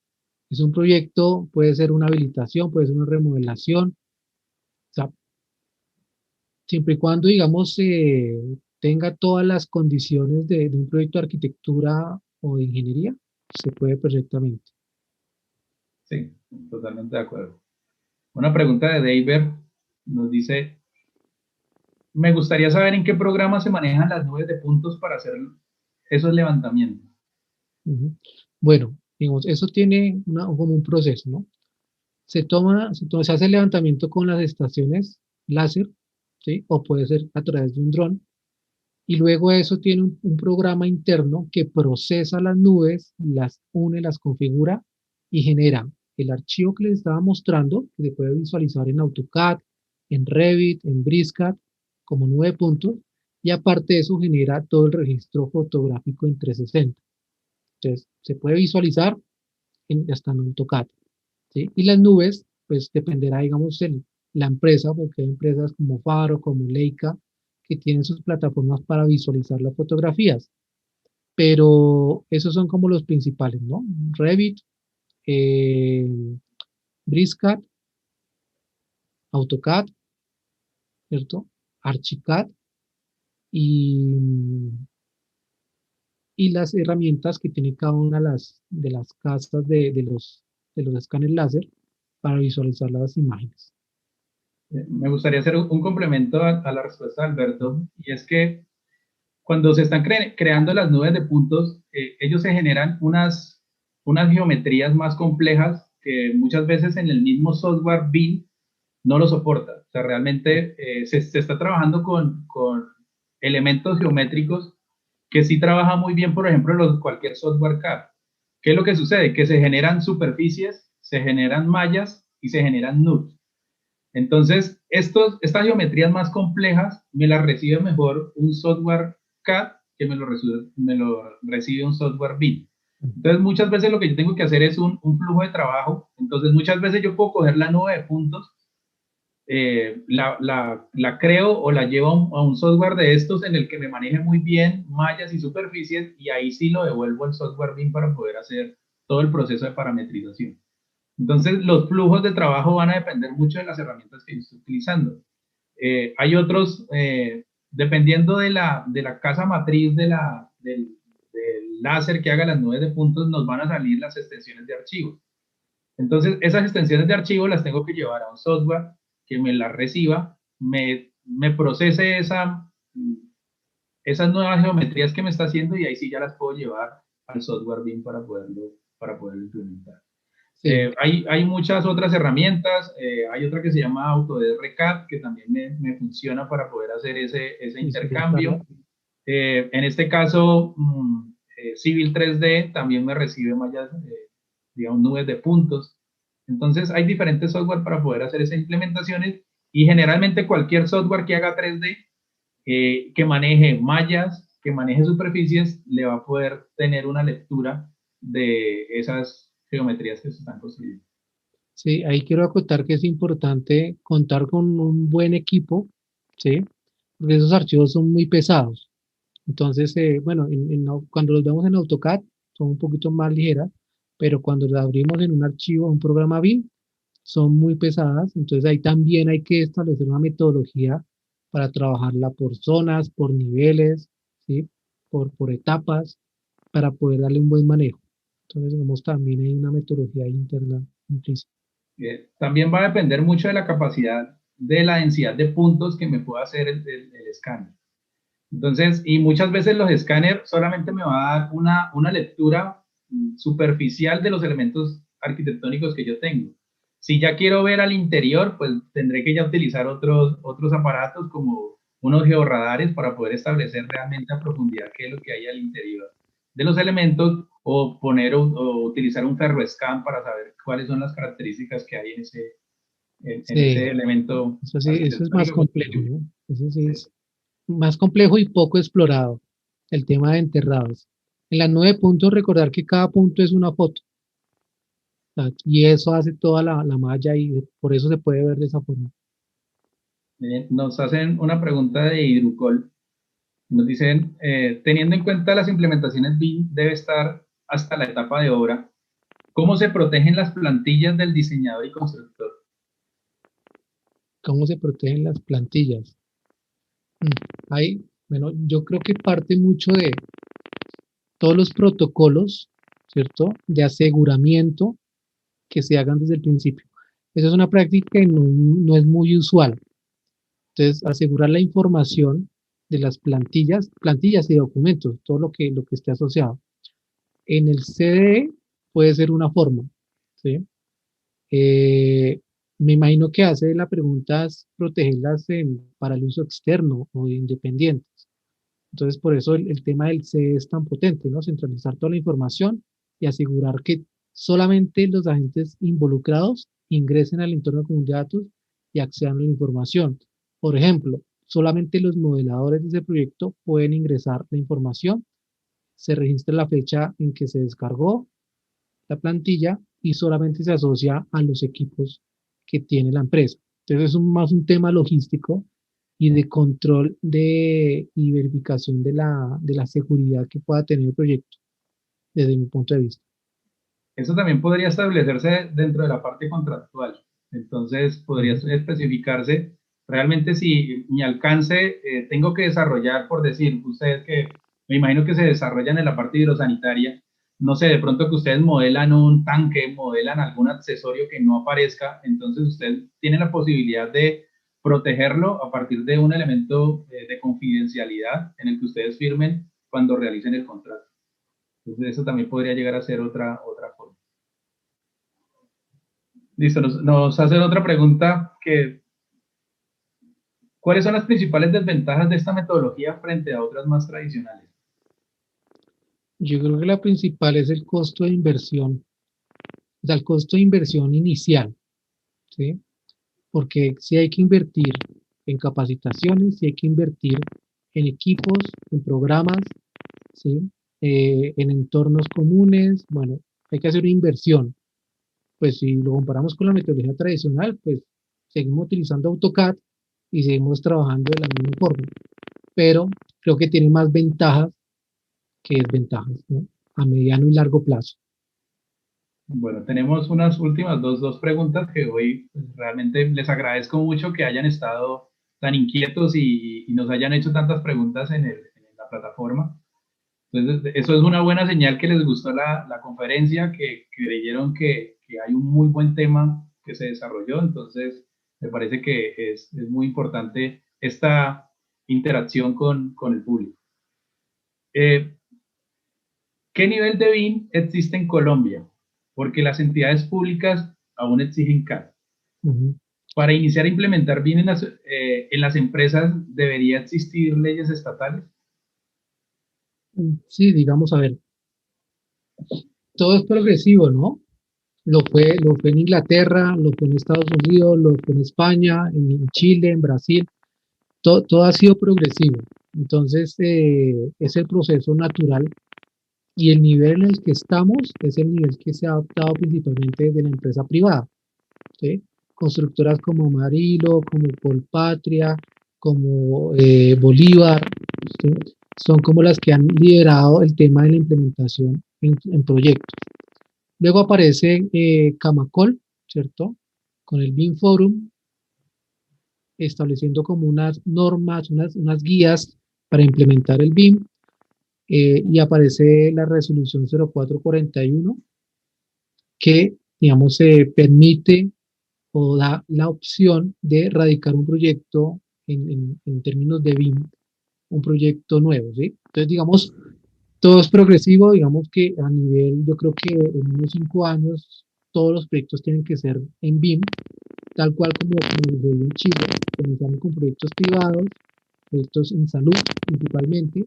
Es un proyecto, puede ser una habilitación, puede ser una remodelación. O sea, siempre y cuando, digamos, tenga todas las condiciones de un proyecto de arquitectura o de ingeniería, se puede perfectamente. Sí, totalmente de acuerdo. Una pregunta de David nos dice, me gustaría saber en qué programa se manejan las nubes de puntos para hacer esos levantamientos. Ujú. Bueno, digamos, eso tiene como un proceso, ¿no? Se hace el levantamiento con las estaciones láser, ¿sí? O puede ser a través de un dron. Y luego eso tiene un programa interno que procesa las nubes, las une, las configura y genera el archivo que les estaba mostrando, que se puede visualizar en AutoCAD, en Revit, en BricsCAD, como nube de puntos. Y aparte de eso genera todo el registro fotográfico en 360. Entonces, se puede visualizar hasta en AutoCAD. ¿Sí? Y las nubes, pues dependerá, digamos, de la empresa, porque hay empresas como Faro, como Leica, que tienen sus plataformas para visualizar las fotografías. Pero esos son como los principales, ¿no? Revit, eh, BricsCAD, AutoCAD, ¿cierto? Archicad y, y las herramientas que tiene cada una de las casas de los escáneres láser para visualizar las imágenes. Me gustaría hacer un complemento a la respuesta de Alberto, y es que cuando se están creando las nubes de puntos, ellos se generan unas geometrías más complejas que muchas veces en el mismo software BIM no lo soporta. O sea, realmente se está trabajando con elementos geométricos que sí trabaja muy bien, por ejemplo, cualquier software CAD. ¿Qué es lo que sucede? Que se generan superficies, se generan mallas y se generan nudos. Entonces, estas geometrías más complejas me las recibe mejor un software CAD que me lo recibe un software BIM. Entonces, muchas veces lo que yo tengo que hacer es un flujo de trabajo. Entonces, muchas veces yo puedo coger la nube de puntos, la creo o la llevo a un software de estos en el que me maneje muy bien mallas y superficies, y ahí sí lo devuelvo al software BIM para poder hacer todo el proceso de parametrización. Entonces, los flujos de trabajo van a depender mucho de las herramientas que yo estoy utilizando. Hay otros, dependiendo de la casa matriz del láser que haga las nubes de puntos, nos van a salir las extensiones de archivos. Entonces, esas extensiones de archivo las tengo que llevar a un software que me las reciba, me procese esas nuevas geometrías que me está haciendo, y ahí sí ya las puedo llevar al software BIM para poderlo para poderlo implementar. Sí, Hay muchas otras herramientas, hay otra que se llama Autodesk ReCAD, que también me funciona para poder hacer ese eso ya está. intercambio. En este caso, Civil 3D también me recibe mallas, digamos, nubes de puntos. Entonces, hay diferentes software para poder hacer esas implementaciones y generalmente cualquier software que haga 3D, que maneje mallas, que maneje superficies, le va a poder tener una lectura de esas geometrías que se están construyendo. Sí, ahí quiero acotar que es importante contar con un buen equipo, ¿sí? Porque esos archivos son muy pesados. Entonces, bueno, cuando los vemos en AutoCAD son un poquito más ligeras, pero cuando las abrimos en un archivo, un programa BIM, son muy pesadas. Entonces, ahí también hay que establecer una metodología para trabajarla por zonas, por niveles, ¿sí? Por etapas, para poder darle un buen manejo. Entonces, digamos, también hay una metodología interna implícita. También va a depender mucho de la capacidad de la densidad de puntos que me pueda hacer el escáner. Entonces, y muchas veces los escáneres solamente me va a dar una lectura superficial de los elementos arquitectónicos que yo tengo. Si ya quiero ver al interior, pues tendré que ya utilizar otros aparatos como unos georradares para poder establecer realmente a profundidad qué es lo que hay al interior de los elementos o poner o utilizar un ferroescan para saber cuáles son las características que hay en ese Sí, elemento eso sí, eso es más arquitectónico. complejo, ¿no? Eso sí es más complejo y poco explorado, el tema de enterrados. En las 9 puntos, recordar que cada punto es una foto, ¿sabes? Y eso hace toda la malla y por eso se puede ver de esa forma. Nos hacen una pregunta de Hidrucol. Nos dicen, teniendo en cuenta las implementaciones BIM, debe estar hasta la etapa de obra. ¿Cómo se protegen las plantillas del diseñador y constructor? ¿Cómo se protegen las plantillas? Ahí, bueno, yo creo que parte mucho de todos los protocolos, ¿cierto? De aseguramiento que se hagan desde el principio. Esa es una práctica que no es muy usual. Entonces, asegurar la información de las plantillas y documentos, todo lo que esté asociado. En el CDE puede ser una forma, ¿sí? Me imagino que hace la pregunta es protegerlas para el uso externo o de independientes. Entonces, por eso el tema del CDE es tan potente, ¿no? Centralizar toda la información y asegurar que solamente los agentes involucrados ingresen al entorno común de datos y accedan a la información. Por ejemplo, solamente los modeladores de ese proyecto pueden ingresar la información, se registra la fecha en que se descargó la plantilla y solamente se asocia a los equipos que tiene la empresa. Entonces es más un tema logístico y de control y verificación de la seguridad que pueda tener el proyecto, desde mi punto de vista. Eso también podría establecerse dentro de la parte contractual. Entonces, podría Ujú. especificarse realmente si mi alcance tengo que desarrollar, por decir, ustedes que me imagino que se desarrollan en la parte hidrosanitaria, no sé, de pronto que ustedes modelan un tanque, modelan algún accesorio que no aparezca, entonces ustedes tienen la posibilidad de protegerlo a partir de un elemento de confidencialidad en el que ustedes firmen cuando realicen el contrato. Entonces, eso también podría llegar a ser otra forma. Listo, nos hacen otra pregunta que, ¿cuáles son las principales desventajas de esta metodología frente a otras más tradicionales? Yo creo que la principal es el costo de inversión, o sea, el costo de inversión inicial, ¿sí? Porque si hay que invertir en capacitaciones, si hay que invertir en equipos, en programas, ¿sí? En entornos comunes, bueno, hay que hacer una inversión. Pues si lo comparamos con la metodología tradicional, pues seguimos utilizando AutoCAD y seguimos trabajando de la misma forma, pero creo que tiene más ventajas que desventajas, ¿no? A mediano y largo plazo. Bueno, tenemos unas últimas dos preguntas que hoy pues, realmente les agradezco mucho que hayan estado tan inquietos y nos hayan hecho tantas preguntas en la plataforma. Entonces, eso es una buena señal que les gustó la conferencia, que creyeron que hay un muy buen tema que se desarrolló. Entonces, me parece que es muy importante esta interacción con el público. Eh, ¿Qué nivel de BIM existe en Colombia? Porque las entidades públicas aún exigen CAD. Ujú. Para iniciar a implementar BIM en las empresas, ¿debería existir leyes estatales? Sí, digamos, a ver, todo es progresivo, ¿no? Lo fue en Inglaterra, lo fue en Estados Unidos, lo fue en España, en Chile, en Brasil, todo ha sido progresivo. Entonces, es el proceso natural y el nivel en el que estamos es el nivel que se ha adoptado principalmente desde la empresa privada, ¿sí? Constructoras como Amarillo, como Colpatria, como Bolívar, ¿sí? Son como las que han liderado el tema de la implementación en proyectos. Luego aparece Camacol, ¿cierto? Con el BIM Forum, estableciendo como unas normas, unas guías para implementar el BIM, y aparece la resolución 0441 que, digamos, permite o da la opción de radicar un proyecto en términos de BIM, un proyecto nuevo, ¿sí? Entonces, digamos, todo es progresivo, digamos que a nivel, yo creo que en unos 5 años todos los proyectos tienen que ser en BIM, tal cual como lo en Chile, comenzamos con proyectos privados, proyectos en salud principalmente,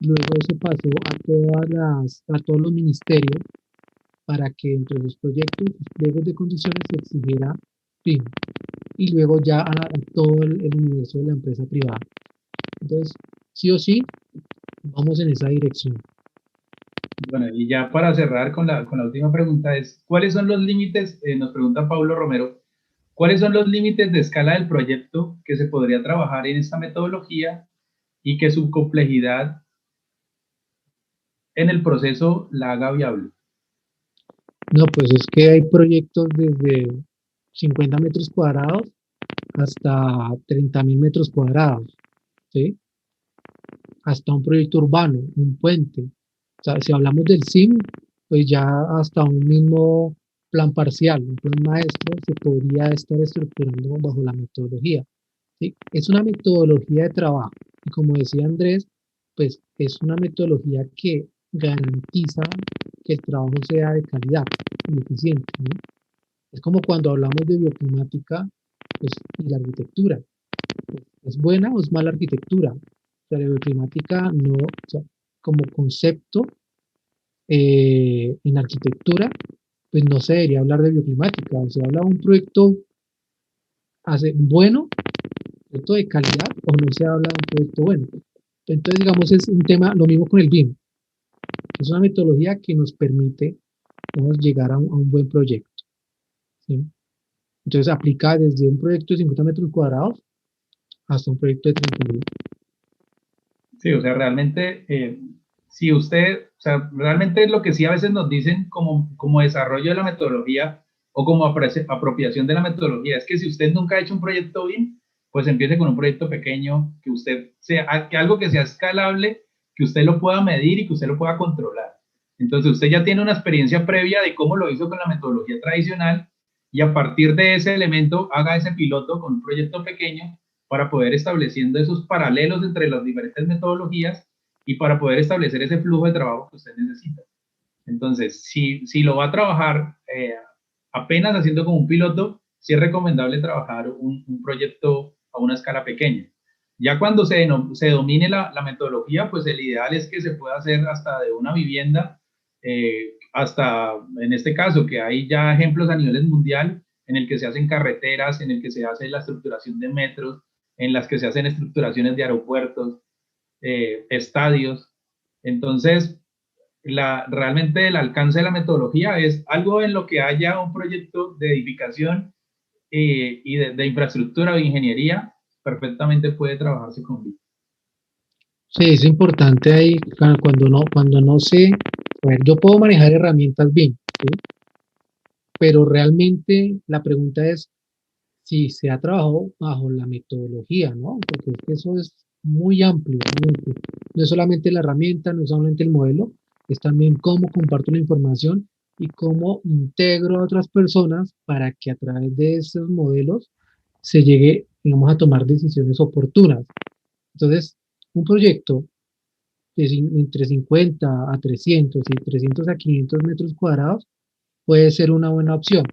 luego eso pasó a todos los ministerios para que entre los proyectos, los pliegos de condiciones se exigiera BIM y luego ya a todo el universo de la empresa privada. Entonces, sí o sí, vamos en esa dirección. Bueno, y ya para cerrar con la última pregunta es, ¿cuáles son los límites? Nos pregunta Pablo Romero, ¿cuáles son los límites de escala del proyecto que se podría trabajar en esta metodología y que su complejidad en el proceso la haga viable? No, pues es que hay proyectos desde 50 metros cuadrados hasta 30.000 metros cuadrados, ¿sí? Hasta un proyecto urbano, un puente. O sea, si hablamos del SIM, pues ya hasta un mismo plan parcial, un plan maestro, se podría estar estructurando bajo la metodología, ¿sí? Es una metodología de trabajo. Y como decía Andrés, pues es una metodología que garantiza que el trabajo sea de calidad y eficiente, ¿no? Es como cuando hablamos de bioclimática, pues, y la arquitectura. ¿Es buena o es mala arquitectura? O sea, la bioclimática no, o sea, como concepto en arquitectura, pues no se debería hablar de bioclimática. Se habla de un proyecto bueno, proyecto de calidad, o no se habla de un proyecto bueno. Entonces, digamos, es un tema, lo mismo con el BIM. Es una metodología que nos permite, digamos, llegar a un buen proyecto, ¿sí? Entonces, aplica desde un proyecto de 50 metros cuadrados hasta un proyecto de 30.000. Sí, o sea, realmente, si usted, o sea, realmente lo que sí a veces nos dicen como desarrollo de la metodología o como apropiación de la metodología es que si usted nunca ha hecho un proyecto BIM, pues empiece con un proyecto pequeño, que usted sea, que algo que sea escalable, que usted lo pueda medir y que usted lo pueda controlar. Entonces, usted ya tiene una experiencia previa de cómo lo hizo con la metodología tradicional y a partir de ese elemento haga ese piloto con un proyecto pequeño para poder estableciendo esos paralelos entre las diferentes metodologías y para poder establecer ese flujo de trabajo que usted necesita. Entonces, si lo va a trabajar apenas haciendo como un piloto, sí es recomendable trabajar un proyecto a una escala pequeña. Ya cuando se domine la metodología, pues el ideal es que se pueda hacer hasta de una vivienda, hasta en este caso, que hay ya ejemplos a nivel mundial en el que se hacen carreteras, en el que se hace la estructuración de metros, en las que se hacen estructuraciones de aeropuertos, estadios. Entonces, realmente el alcance de la metodología es algo en lo que haya un proyecto de edificación y de infraestructura o de ingeniería, perfectamente puede trabajarse con BIM. Sí, es importante ahí cuando no sé, a ver, yo puedo manejar herramientas BIM, ¿sí? Pero realmente la pregunta es si se ha trabajado bajo la metodología, ¿no? Porque es que eso es muy amplio, muy amplio. No es solamente la herramienta, no es solamente el modelo, es también cómo comparto la información y cómo integro a otras personas para que a través de esos modelos se llegue, digamos, a tomar decisiones oportunas. Entonces, un proyecto entre 50 a 300 y 300 a 500 metros cuadrados, puede ser una buena opción.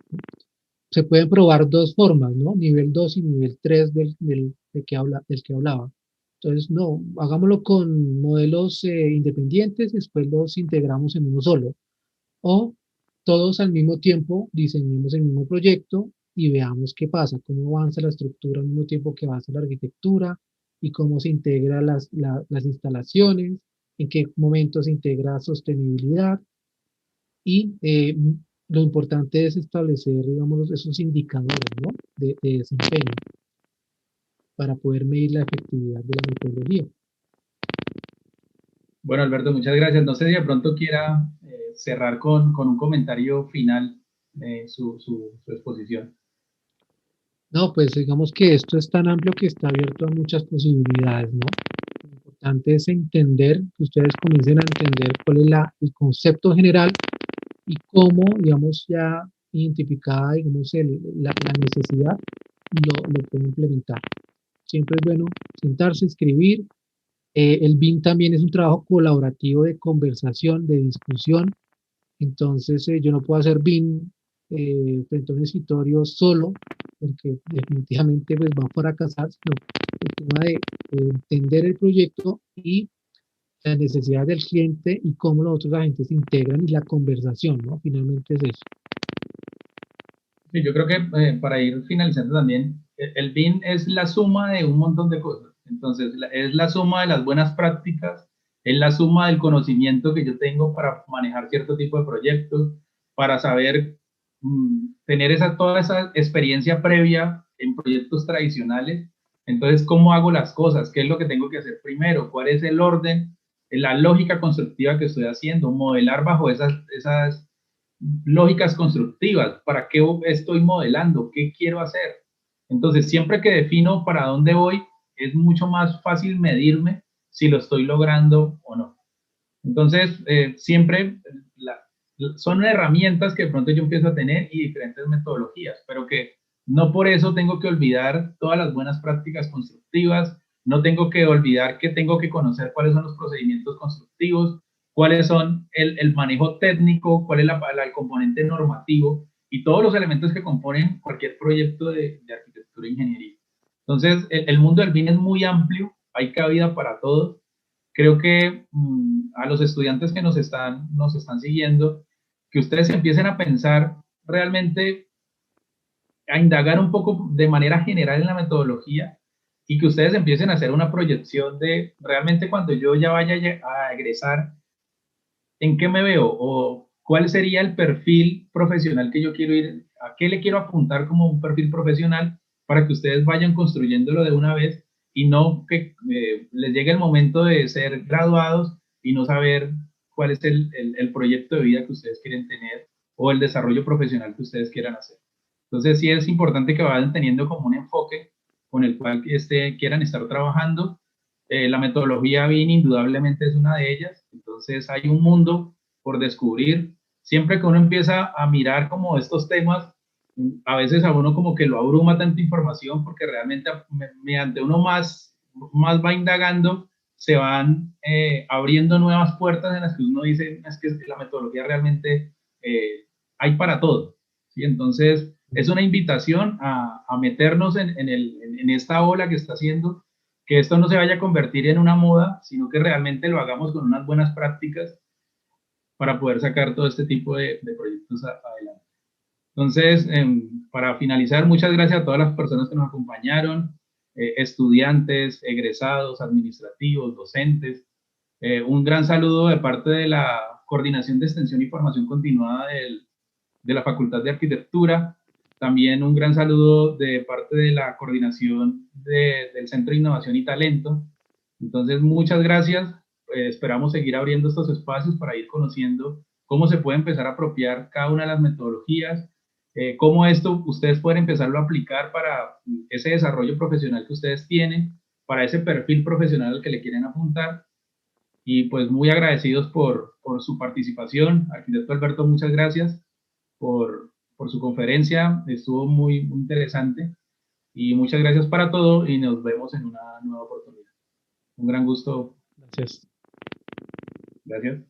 Se pueden probar dos formas, ¿no? Nivel 2 y nivel 3 del que hablaba. Entonces, no, hagámoslo con modelos independientes, después los integramos en uno solo. O todos al mismo tiempo diseñemos el mismo proyecto y veamos qué pasa, cómo avanza la estructura al mismo tiempo que avanza la arquitectura y cómo se integran las instalaciones, en qué momento se integra sostenibilidad y lo importante es establecer, digamos, esos indicadores, ¿no? de desempeño para poder medir la efectividad de la metodología. Bueno, Alberto, muchas gracias. No sé si de pronto quiera cerrar con un comentario final su exposición. No, pues digamos que esto es tan amplio que está abierto a muchas posibilidades, ¿no? Lo importante es entender, que ustedes comiencen a entender cuál es el concepto general y cómo, digamos, ya identificada, digamos, la necesidad, lo pueden implementar. Siempre es bueno sentarse, escribir. El BIM también es un trabajo colaborativo de conversación, de discusión. Entonces, yo no puedo hacer BIM frente a un escritorio solo, porque definitivamente pues, va a fracasar, sino el tema de entender el proyecto y las necesidades del cliente y cómo los otros agentes se integran y la conversación, ¿no? Finalmente es eso. Sí, yo creo que para ir finalizando también, el BIM es la suma de un montón de cosas. Entonces, es la suma de las buenas prácticas, es la suma del conocimiento que yo tengo para manejar cierto tipo de proyectos, para saber tener toda esa experiencia previa en proyectos tradicionales. Entonces, ¿cómo hago las cosas? ¿Qué es lo que tengo que hacer primero? ¿Cuál es el orden? La lógica constructiva que estoy haciendo, modelar bajo esas lógicas constructivas, para qué estoy modelando, qué quiero hacer. Entonces, siempre que defino para dónde voy, es mucho más fácil medirme si lo estoy logrando o no. Entonces, siempre son herramientas que de pronto yo empiezo a tener y diferentes metodologías, pero que no por eso tengo que olvidar todas las buenas prácticas constructivas, no tengo que olvidar que tengo que conocer cuáles son los procedimientos constructivos, cuáles son el manejo técnico, cuál es el componente normativo y todos los elementos que componen cualquier proyecto de arquitectura e ingeniería. Entonces, el mundo del BIM es muy amplio, hay cabida para todos. Creo que a los estudiantes que nos están siguiendo, que ustedes empiecen a pensar realmente, a indagar un poco de manera general en la metodología y que ustedes empiecen a hacer una proyección de realmente cuando yo ya vaya a egresar, en qué me veo o cuál sería el perfil profesional que yo quiero ir, a qué le quiero apuntar como un perfil profesional para que ustedes vayan construyéndolo de una vez y no que les llegue el momento de ser graduados y no saber cuál es el proyecto de vida que ustedes quieren tener o el desarrollo profesional que ustedes quieran hacer. Entonces sí es importante que vayan teniendo como un enfoque con el cual quieran estar trabajando. La metodología BIM indudablemente es una de ellas. Entonces hay un mundo por descubrir. Siempre que uno empieza a mirar como estos temas, a veces a uno como que lo abruma tanta información porque realmente mediante uno más va indagando, se van abriendo nuevas puertas en las que uno dice, es que la metodología realmente hay para todo. ¿Sí? Entonces, es una invitación a meternos en esta ola que está haciendo, que esto no se vaya a convertir en una moda, sino que realmente lo hagamos con unas buenas prácticas para poder sacar todo este tipo de proyectos adelante. Entonces, para finalizar, muchas gracias a todas las personas que nos acompañaron, estudiantes, egresados, administrativos, docentes. Un gran saludo de parte de la Coordinación de Extensión y Formación Continuada de la Facultad de Arquitectura. También un gran saludo de parte de la coordinación del Centro de Innovación y Talento. Entonces, muchas gracias. Esperamos seguir abriendo estos espacios para ir conociendo cómo se puede empezar a apropiar cada una de las metodologías, cómo esto ustedes pueden empezarlo a aplicar para ese desarrollo profesional que ustedes tienen, para ese perfil profesional al que le quieren apuntar. Y pues muy agradecidos por su participación. Arquitecto Alberto, muchas gracias por su conferencia, estuvo muy interesante y muchas gracias para todo y nos vemos en una nueva oportunidad. Un gran gusto. Gracias. Gracias.